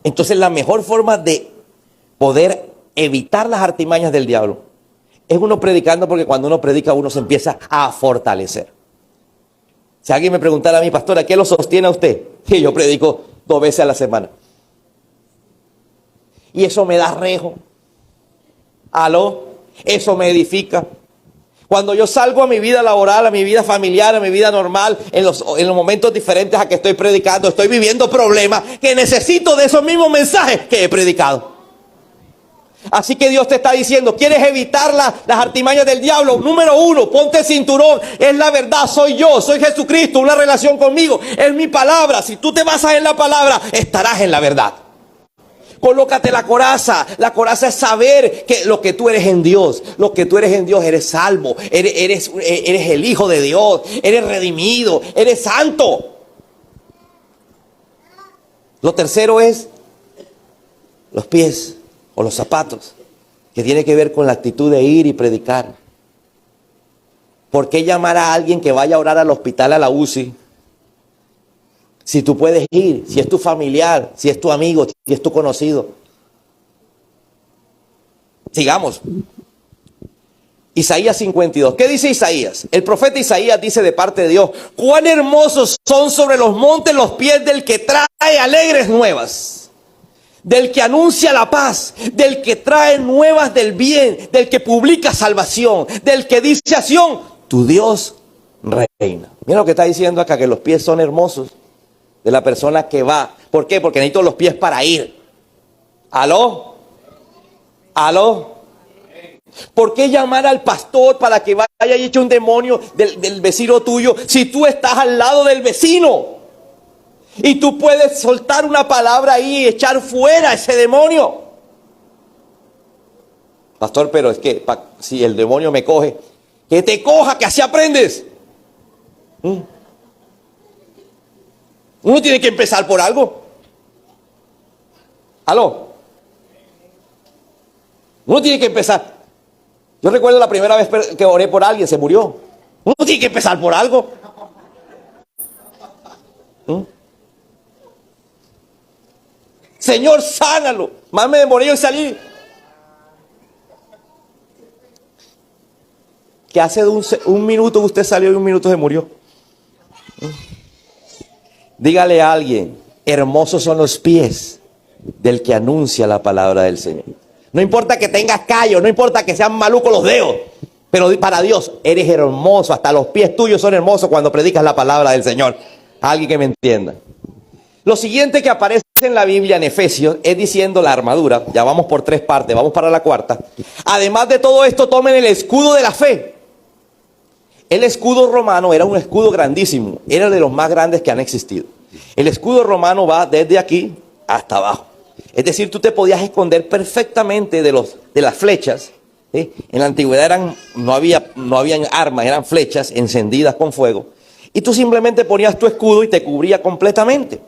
Entonces la mejor forma de poder evitar las artimañas del diablo es uno predicando, porque cuando uno predica uno se empieza a fortalecer. Si alguien me preguntara a mí, pastora, ¿qué lo sostiene a usted? Que yo predico 2 veces a la semana. Y eso me da rejo. Eso me edifica. Cuando yo salgo a mi vida laboral, a mi vida familiar, a mi vida normal, en los momentos diferentes a que estoy predicando, estoy viviendo problemas que necesito de esos mismos mensajes que he predicado. Así que Dios te está diciendo, ¿quieres evitar las artimañas del diablo? Número 1, ponte el cinturón. Es la verdad, soy yo, soy Jesucristo, una relación conmigo. Es mi palabra. Si tú te basas en la palabra, estarás en la verdad. Colócate la coraza. La coraza es saber que lo que tú eres en Dios. Lo que tú eres en Dios, eres salvo. Eres el hijo de Dios. Eres redimido. Eres santo. Lo tercero es los pies o los zapatos, que tiene que ver con la actitud de ir y predicar. ¿Por qué llamar a alguien que vaya a orar al hospital, a la UCI? Si tú puedes ir, si es tu familiar, si es tu amigo, si es tu conocido. Sigamos. Isaías 52. ¿Qué dice Isaías? El profeta Isaías dice de parte de Dios, cuán hermosos son sobre los montes los pies del que trae alegres nuevas, del que anuncia la paz, del que trae nuevas del bien, del que publica salvación, del que dice a Sión, tu Dios reina. Mira lo que está diciendo acá, que los pies son hermosos de la persona que va. ¿Por qué? Porque necesito los pies para ir. ¿Aló? ¿Por qué llamar al pastor para que vaya y eche un demonio del vecino tuyo si tú estás al lado del vecino? Y tú puedes soltar una palabra ahí y echar fuera ese demonio. Pastor, pero es que si el demonio me coge, que te coja, que así aprendes. Uno tiene que empezar por algo. ¿Aló? Uno tiene que empezar. Yo recuerdo la primera vez que oré por alguien, se murió. Uno tiene que empezar por algo. Señor, sánalo. Más me demoré yo en salir. Que hace un minuto usted salió y un minuto se murió. Dígale a alguien, hermosos son los pies del que anuncia la palabra del Señor. No importa que tengas callo, no importa que sean malucos los dedos, pero para Dios eres hermoso, hasta los pies tuyos son hermosos cuando predicas la palabra del Señor. Alguien que me entienda. Lo siguiente que aparece en la Biblia en Efesios es diciendo la armadura. Ya vamos por 3 partes, vamos para la 4ª. Además de todo esto, tomen el escudo de la fe. El escudo romano era un escudo grandísimo, era de los más grandes que han existido. El escudo romano va desde aquí hasta abajo. Es decir, tú te podías esconder perfectamente de las flechas. ¿Sí? En la antigüedad no habían armas, eran flechas encendidas con fuego. Y tú simplemente ponías tu escudo y te cubría completamente.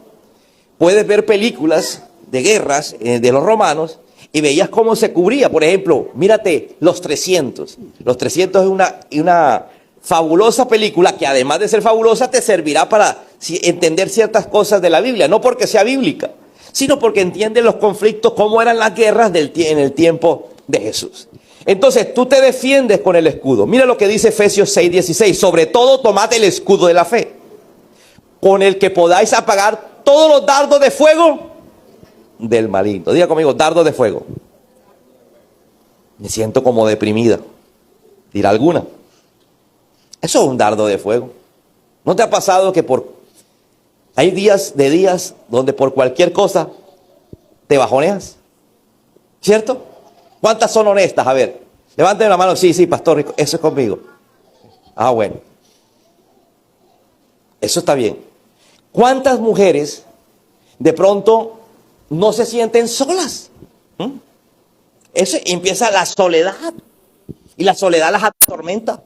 Puedes ver películas de guerras de los romanos y veías cómo se cubría. Por ejemplo, mírate Los 300. Los 300 es una fabulosa película que, además de ser fabulosa, te servirá para entender ciertas cosas de la Biblia. No porque sea bíblica, sino porque entiende los conflictos, cómo eran las guerras en el tiempo de Jesús. Entonces tú te defiendes con el escudo. Mira lo que dice Efesios 6:16. Sobre todo tomad el escudo de la fe, con el que podáis apagar todos los dardos de fuego del maligno. Diga conmigo, dardos de fuego. Me siento como deprimida. ¿Dirá alguna? Eso es un dardo de fuego. ¿No te ha pasado que hay días donde por cualquier cosa te bajoneas? ¿Cierto? ¿Cuántas son honestas? A ver, levanten la mano. Sí, pastor, eso es conmigo. Ah, bueno. Eso está bien. ¿Cuántas mujeres de pronto no se sienten solas? Eso empieza la soledad. Y la soledad las atormenta.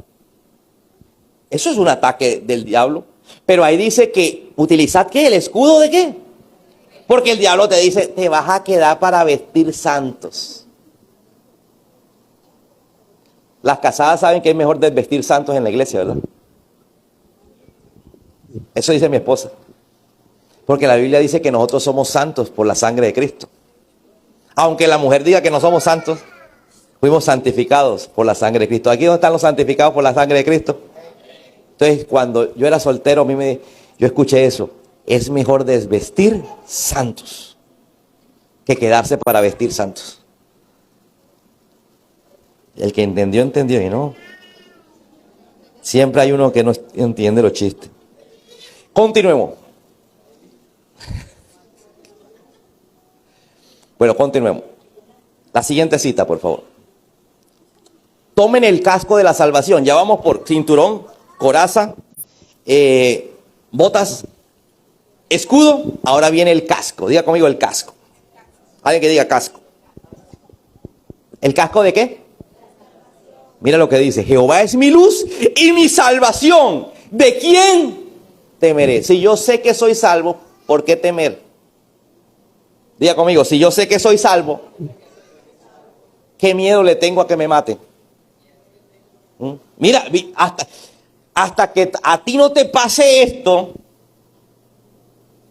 Eso es un ataque del diablo. Pero ahí dice que utilizad ¿qué? ¿El escudo de qué? Porque el diablo te dice, te vas a quedar para vestir santos. Las casadas saben que es mejor desvestir santos en la iglesia, ¿verdad? Eso dice mi esposa. Porque la Biblia dice que nosotros somos santos por la sangre de Cristo. Aunque la mujer diga que no somos santos, fuimos santificados por la sangre de Cristo. ¿Aquí dónde están los santificados por la sangre de Cristo? Entonces, cuando yo era soltero, yo escuché eso. Es mejor desvestir santos que quedarse para vestir santos. El que entendió, entendió, y no. Siempre hay uno que no entiende los chistes. Continuemos. Bueno, continuemos. La siguiente cita, por favor. Tomen el casco de la salvación. Ya vamos por cinturón, coraza, botas, escudo. Ahora viene el casco. Diga conmigo el casco. Alguien que diga casco. ¿El casco de qué? Mira lo que dice. Jehová es mi luz y mi salvación. ¿De quién temeré? Si yo sé que soy salvo, ¿por qué temer? Diga conmigo, si yo sé que soy salvo, ¿qué miedo le tengo a que me maten? Mira, hasta que a ti no te pase esto,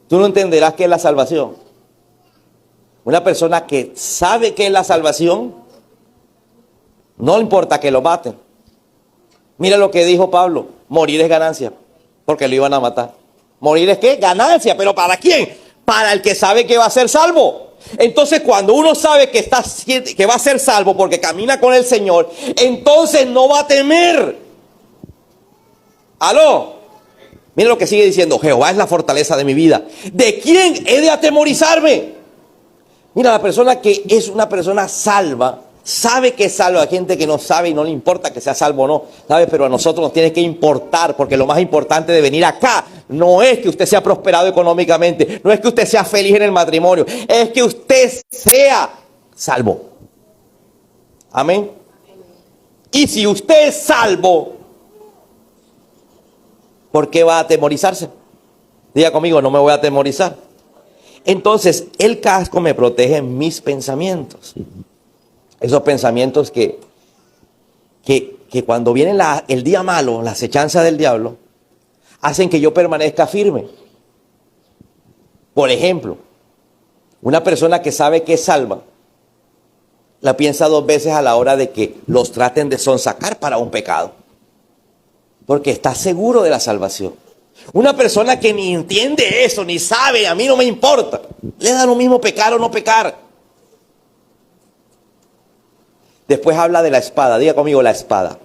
tú no entenderás qué es la salvación. Una persona que sabe qué es la salvación, no le importa que lo maten. Mira lo que dijo Pablo, morir es ganancia, porque lo iban a matar. ¿Morir es qué? Ganancia, ¿pero para quién? Para el que sabe que va a ser salvo. Entonces, cuando uno sabe que va a ser salvo porque camina con el Señor, entonces no va a temer. ¿Aló? Mira lo que sigue diciendo. Jehová es la fortaleza de mi vida. ¿De quién he de atemorizarme? Mira, la persona que es una persona salva, sabe que es salvo. Hay gente que no sabe y no le importa que sea salvo o no, ¿sabes? Pero a nosotros nos tiene que importar, porque lo más importante de venir acá no es que usted sea prosperado económicamente, no es que usted sea feliz en el matrimonio, es que usted sea salvo. Amén. Y si usted es salvo, ¿por qué va a atemorizarse? Diga conmigo, no me voy a atemorizar. Entonces, el casco me protege mis pensamientos. Esos pensamientos que cuando viene el día malo, la acechanza del diablo, hacen que yo permanezca firme. Por ejemplo, una persona que sabe que es salva, la piensa dos veces a la hora de que los traten de sonsacar para un pecado. Porque está seguro de la salvación. Una persona que ni entiende eso, ni sabe, a mí no me importa. Le da lo mismo pecar o no pecar. Después habla de la espada. Diga conmigo la espada.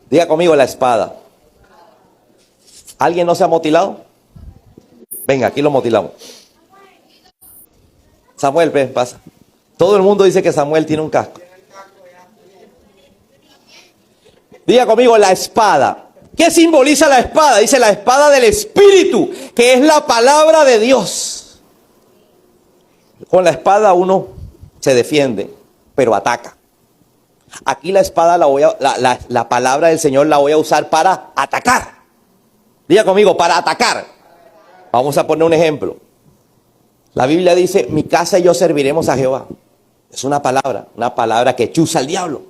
Diga conmigo la espada. ¿Alguien no se ha motilado? Venga, aquí lo motilamos. Samuel, pasa. Todo el mundo dice que Samuel tiene un casco. Diga conmigo la espada. ¿Qué simboliza la espada? Dice la espada del Espíritu, que es la palabra de Dios. Con la espada uno se defiende, pero ataca. Aquí la espada la palabra del Señor la voy a usar para atacar. Diga conmigo, para atacar. Vamos a poner un ejemplo. La Biblia dice, mi casa y yo serviremos a Jehová. Es una palabra que chuza al diablo.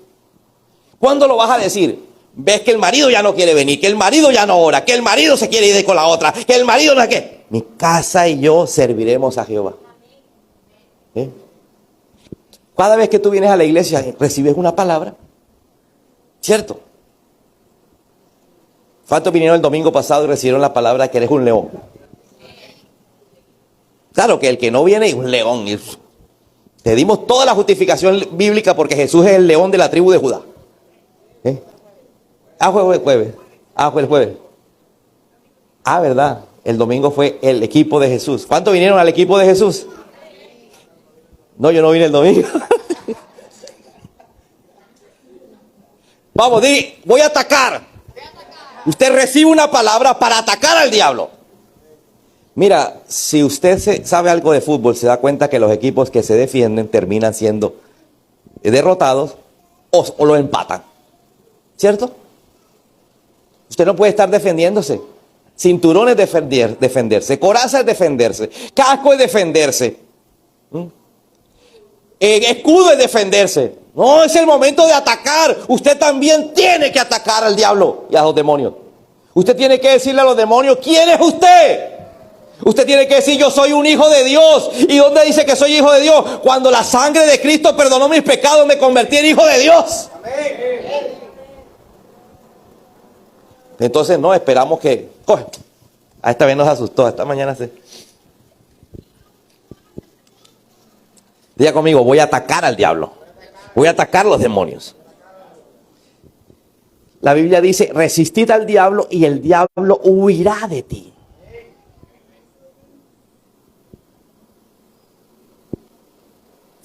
¿Cuándo lo vas a decir? Ves que el marido ya no quiere venir, que el marido ya no ora, que el marido se quiere ir con la otra, que el marido no es que. Mi casa y yo serviremos a Jehová. ¿Eh? Cada vez que tú vienes a la iglesia recibes una palabra, ¿cierto? ¿Cuántos vinieron el domingo pasado y recibieron la palabra que eres un león? Claro que el que no viene es un león. Te dimos toda la justificación bíblica porque Jesús es el león de la tribu de Judá. ¿Eh? Fue el jueves. Fue el jueves. ¿Verdad? El domingo fue el equipo de Jesús. ¿Cuántos vinieron al equipo de Jesús? No, yo no vine el domingo. Vamos, voy a atacar. Usted recibe una palabra para atacar al diablo. Mira, si usted sabe algo de fútbol, se da cuenta que los equipos que se defienden terminan siendo derrotados o lo empatan. ¿Cierto? Usted no puede estar defendiéndose. Cinturón es defenderse. Coraza es defenderse. Casco es defenderse. Escudo es defenderse. No, es el momento de atacar. Usted también tiene que atacar al diablo y a los demonios. Usted tiene que decirle a los demonios, ¿quién es usted? Usted tiene que decir, yo soy un hijo de Dios. ¿Y dónde dice que soy hijo de Dios? Cuando la sangre de Cristo perdonó mis pecados, me convertí en hijo de Dios. Amén. Entonces no esperamos que... A esta vez nos asustó, esta mañana se... Diga conmigo, voy a atacar al diablo. Voy a atacar a los demonios. La Biblia dice, resistid al diablo y el diablo huirá de ti.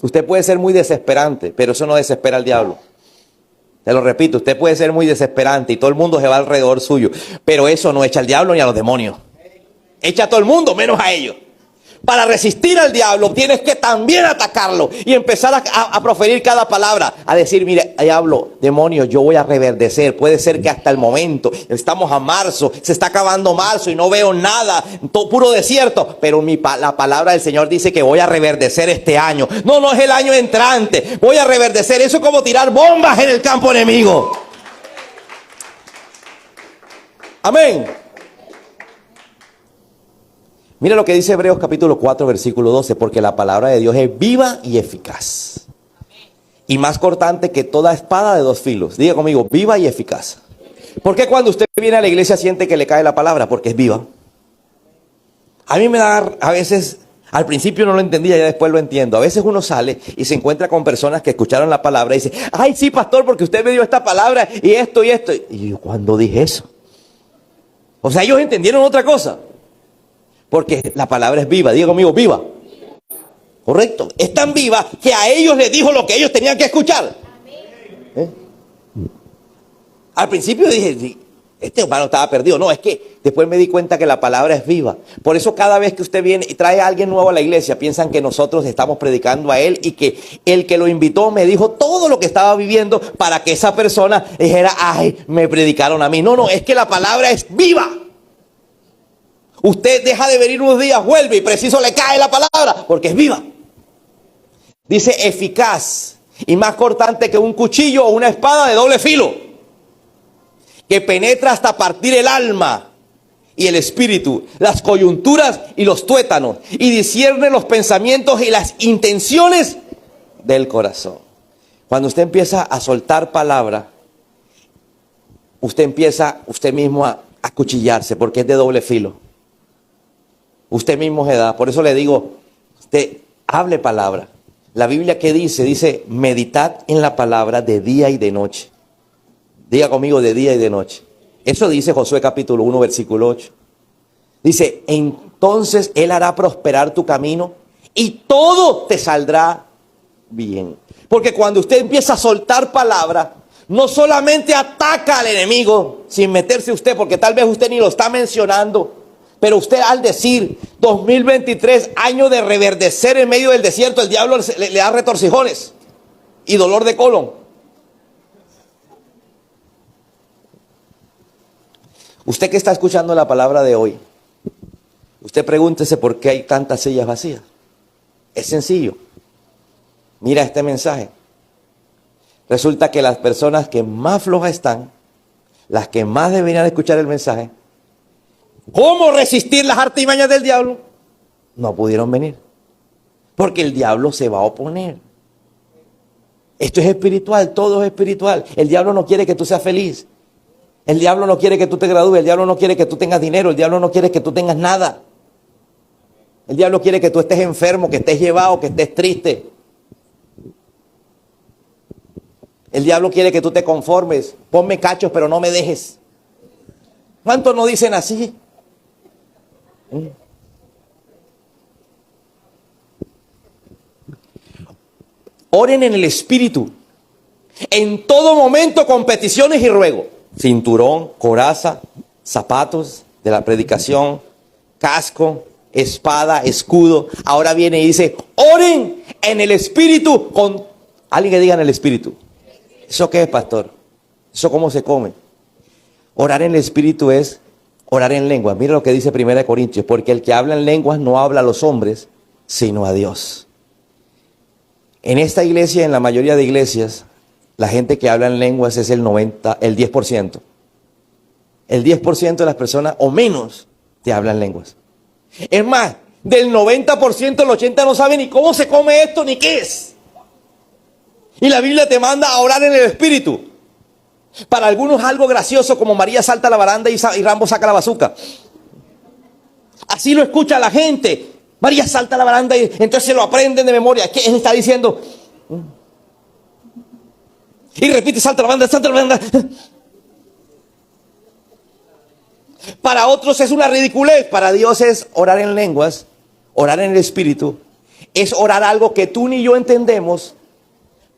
Usted puede ser muy desesperante, pero eso no desespera al diablo. Te lo repito, usted puede ser muy desesperante y todo el mundo se va alrededor suyo, pero eso no echa al diablo ni a los demonios. Echa a todo el mundo, menos a ellos. Para resistir al diablo tienes que también atacarlo y empezar a proferir cada palabra, a decir, mire, diablo, demonio, yo voy a reverdecer. Puede ser que hasta el momento, estamos a marzo, se está acabando marzo y no veo nada, todo puro desierto, pero la palabra del Señor dice que voy a reverdecer este año. No es el año entrante, voy a reverdecer. Eso es como tirar bombas en el campo enemigo. Amén. Mira lo que dice Hebreos capítulo 4, versículo 12, porque la palabra de Dios es viva y eficaz. Y más cortante que toda espada de dos filos. Diga conmigo, viva y eficaz. ¿Por qué cuando usted viene a la iglesia siente que le cae la palabra? Porque es viva. A mí me da, a veces, al principio no lo entendía, ya después lo entiendo. A veces uno sale y se encuentra con personas que escucharon la palabra y dice, ay sí pastor, porque usted me dio esta palabra y esto y esto. Y yo, ¿cuándo dije eso? O sea, ellos entendieron otra cosa. Porque la palabra es viva. Diga conmigo, viva. Correcto. Es tan viva que a ellos les dijo lo que ellos tenían que escuchar. Al principio dije, este hermano estaba perdido. No, es que después me di cuenta que la palabra es viva. Por eso cada vez que usted viene y trae a alguien nuevo a la iglesia, piensan que nosotros estamos predicando a él y que el que lo invitó me dijo todo lo que estaba viviendo para que esa persona dijera, ay, me predicaron a mí. No, no, es que la palabra es viva. Usted deja de venir unos días, vuelve y preciso le cae la palabra porque es viva. Dice eficaz y más cortante que un cuchillo o una espada de doble filo, que penetra hasta partir el alma y el espíritu, las coyunturas y los tuétanos, y discierne los pensamientos y las intenciones del corazón. Cuando usted empieza a soltar palabra, usted empieza usted mismo a cuchillarse, porque es de doble filo. Usted mismo se da. Por eso le digo, usted hable palabra. La Biblia, ¿qué dice? Dice, meditad en la palabra de día y de noche. Diga conmigo, de día y de noche. Eso dice Josué capítulo 1, versículo 8. Dice, entonces Él hará prosperar tu camino y todo te saldrá bien. Porque cuando usted empieza a soltar palabra, no solamente ataca al enemigo sin meterse usted, porque tal vez usted ni lo está mencionando, pero usted al decir 2023, año de reverdecer en medio del desierto, el diablo le da retorcijones y dolor de colon. Usted que está escuchando la palabra de hoy, usted pregúntese por qué hay tantas sillas vacías. Es sencillo. Mira este mensaje. Resulta que las personas que más flojas están, las que más deberían escuchar el mensaje, ¿cómo resistir las artimañas del diablo? No pudieron venir. Porque el diablo se va a oponer. Esto es espiritual, todo es espiritual. El diablo no quiere que tú seas feliz. El diablo no quiere que tú te gradúes, el diablo no quiere que tú tengas dinero, el diablo no quiere que tú tengas nada. El diablo quiere que tú estés enfermo, que estés llevado, que estés triste. El diablo quiere que tú te conformes. Ponme cachos, pero no me dejes. ¿Cuántos no dicen así? Oren en el Espíritu. En todo momento con peticiones y ruego. Cinturón, coraza, zapatos de la predicación, casco, espada, escudo. Ahora viene y dice, oren en el Espíritu con... Alguien que diga en el Espíritu. ¿Eso qué es, pastor? ¿Eso cómo se come? Orar en el Espíritu es orar en lenguas. Mira lo que dice 1 Corintios. Porque el que habla en lenguas no habla a los hombres, sino a Dios. En esta iglesia, en la mayoría de iglesias, la gente que habla en lenguas es el 10%. El 10% de las personas o menos te hablan lenguas. Es más, del 90%, el 80% no sabe ni cómo se come esto ni qué es. Y la Biblia te manda a orar en el Espíritu. Para algunos algo gracioso, como María salta a la baranda y Rambo saca la bazuca. Así lo escucha la gente. María salta a la baranda y entonces se lo aprenden de memoria. ¿Qué está diciendo? Y repite, salta la baranda, salta la baranda. Para otros es una ridiculez. Para Dios es orar en lenguas, orar en el Espíritu. Es orar algo que tú ni yo entendemos,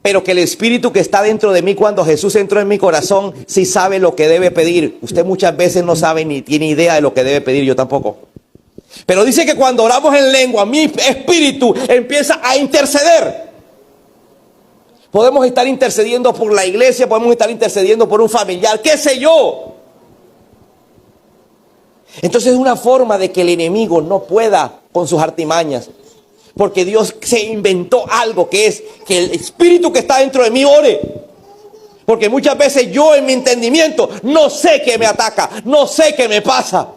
pero que el Espíritu que está dentro de mí cuando Jesús entró en mi corazón sí sabe lo que debe pedir. Usted muchas veces no sabe ni tiene idea de lo que debe pedir, yo tampoco. Pero dice que cuando oramos en lengua, mi espíritu empieza a interceder. Podemos estar intercediendo por la iglesia, podemos estar intercediendo por un familiar, qué sé yo. Entonces es una forma de que el enemigo no pueda con sus artimañas. Porque Dios se inventó algo que es que el espíritu que está dentro de mí ore. Porque muchas veces yo en mi entendimiento no sé qué me ataca, no sé qué me pasa.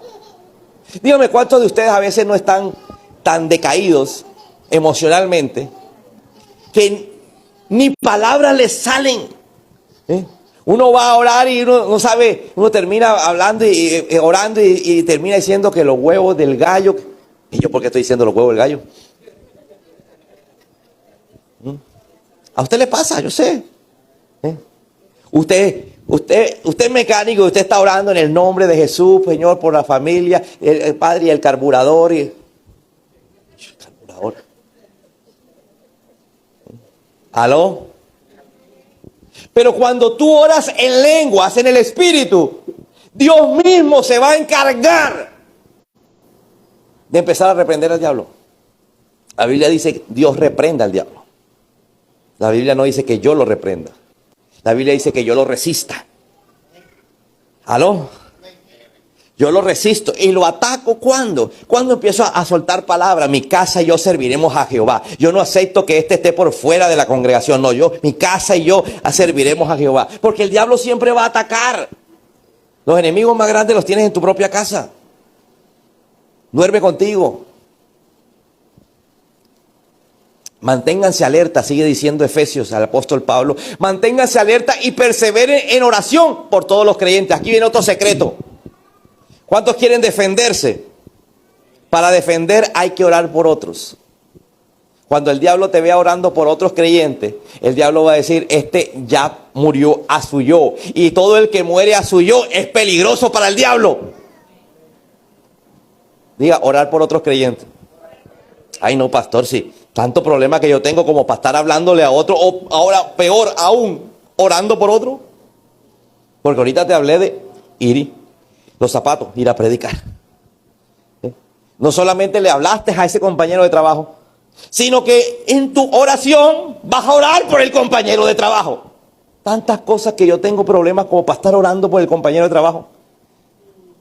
Dígame cuántos de ustedes a veces no están tan decaídos emocionalmente que ni palabras les salen. Uno va a orar y uno no sabe, uno termina hablando y orando y termina diciendo que los huevos del gallo. ¿Y yo por qué estoy diciendo los huevos del gallo? A usted le pasa, yo sé. Usted es mecánico, usted está orando en el nombre de Jesús, Señor, por la familia, el Padre y el carburador. El carburador. ¿Aló? Pero cuando tú oras en lenguas, en el Espíritu, Dios mismo se va a encargar de empezar a reprender al diablo. La Biblia dice que Dios reprenda al diablo. La Biblia no dice que yo lo reprenda. La Biblia dice que yo lo resista. ¿Aló? Yo lo resisto y lo ataco ¿cuándo? Cuando empiezo a soltar palabras. Mi casa y yo serviremos a Jehová. Yo no acepto que este esté por fuera de la congregación. No, mi casa y yo serviremos a Jehová. Porque el diablo siempre va a atacar. Los enemigos más grandes los tienes en tu propia casa. Duerme contigo. Manténganse alerta, sigue diciendo Efesios al apóstol Pablo. Manténganse alerta y perseveren en oración por todos los creyentes. Aquí viene otro secreto. ¿Cuántos quieren defenderse? Para defender hay que orar por otros. Cuando el diablo te vea orando por otros creyentes, el diablo va a decir, este ya murió a su yo. Y todo el que muere a su yo es peligroso para el diablo. Diga, orar por otros creyentes. Ay no, pastor, sí. Tanto problema que yo tengo como para estar hablándole a otro. O ahora, peor aún, orando por otro. Porque ahorita te hablé de ir, los zapatos, ir a predicar. No solamente le hablaste a ese compañero de trabajo, sino que en tu oración vas a orar por el compañero de trabajo. Tantas cosas que yo tengo problemas como para estar orando por el compañero de trabajo.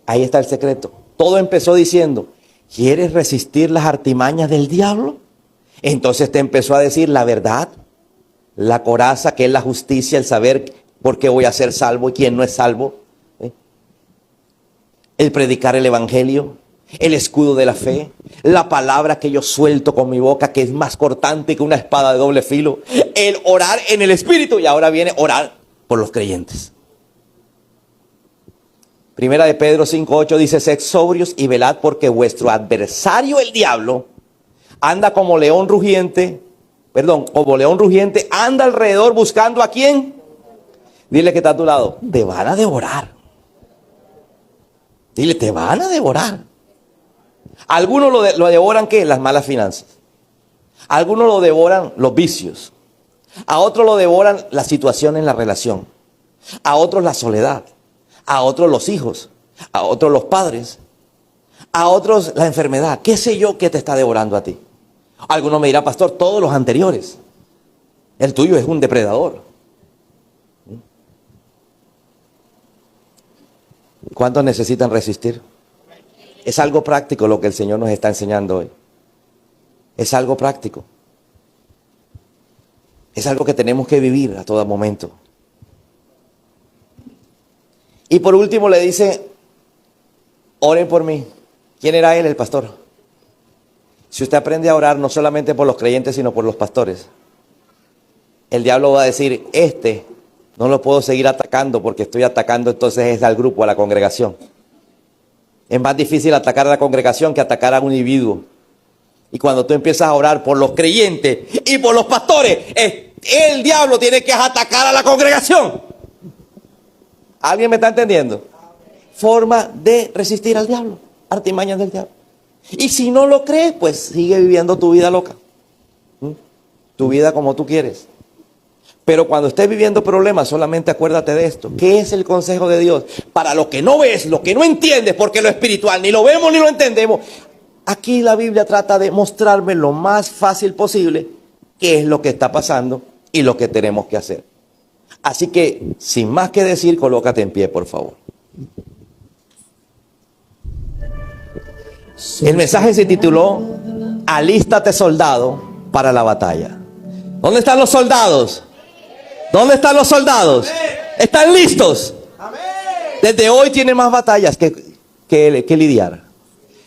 Ahí está el secreto. Todo empezó diciendo, ¿quieres resistir las artimañas del diablo? Entonces te empezó a decir la verdad, la coraza, que es la justicia, el saber por qué voy a ser salvo y quién no es salvo. El predicar el evangelio, el escudo de la fe, la palabra que yo suelto con mi boca, que es más cortante que una espada de doble filo, el orar en el espíritu, y ahora viene orar por los creyentes. Primera de Pedro 5:8 dice, sed sobrios y velad porque vuestro adversario el diablo anda como león rugiente, anda alrededor buscando a quién. Dile que está a tu lado, te van a devorar. Dile, te van a devorar. Algunos lo devoran, ¿qué? Las malas finanzas. Algunos lo devoran los vicios. A otros lo devoran la situación en la relación. A otros la soledad. A otros los hijos. A otros los padres. A otros la enfermedad. ¿Qué sé yo que te está devorando a ti? Algunos me dirán, pastor, todos los anteriores. El tuyo es un depredador. ¿Cuántos necesitan resistir? Es algo práctico lo que el Señor nos está enseñando hoy. Es algo práctico. Es algo que tenemos que vivir a todo momento. Y por último le dice, oren por mí. ¿Quién era él? El pastor. Si usted aprende a orar no solamente por los creyentes, sino por los pastores, el diablo va a decir, no lo puedo seguir atacando porque estoy atacando entonces es al grupo, a la congregación. Es más difícil atacar a la congregación que atacar a un individuo. Y cuando tú empiezas a orar por los creyentes y por los pastores, el diablo tiene que atacar a la congregación. ¿Alguien me está entendiendo? Forma de resistir al diablo, artimañas del diablo. Y si no lo crees, pues sigue viviendo tu vida loca. Tu vida como tú quieres. Pero cuando estés viviendo problemas, solamente acuérdate de esto. ¿Qué es el consejo de Dios? Para lo que no ves, lo que no entiendes, porque lo espiritual ni lo vemos ni lo entendemos. Aquí la Biblia trata de mostrarme lo más fácil posible qué es lo que está pasando y lo que tenemos que hacer. Así que, sin más que decir, colócate en pie, por favor. El mensaje se tituló, Alístate soldado para la batalla. ¿Dónde están los soldados? ¿Dónde están los soldados? ¿Están listos? Desde hoy tienen más batallas que lidiar.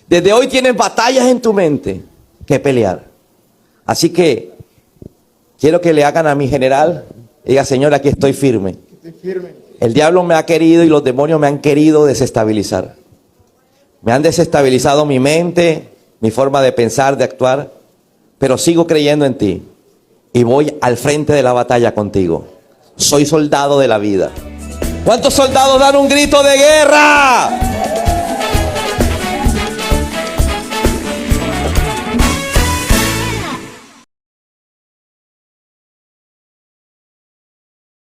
Desde hoy tienen batallas en tu mente que pelear. Así que quiero que le hagan a mi general, diga, Señor, aquí estoy firme. El diablo me ha querido y los demonios me han querido desestabilizar. Me han desestabilizado mi mente, mi forma de pensar, de actuar, pero sigo creyendo en ti y voy al frente de la batalla contigo. Soy soldado de la vida. ¿Cuántos soldados dan un grito de guerra?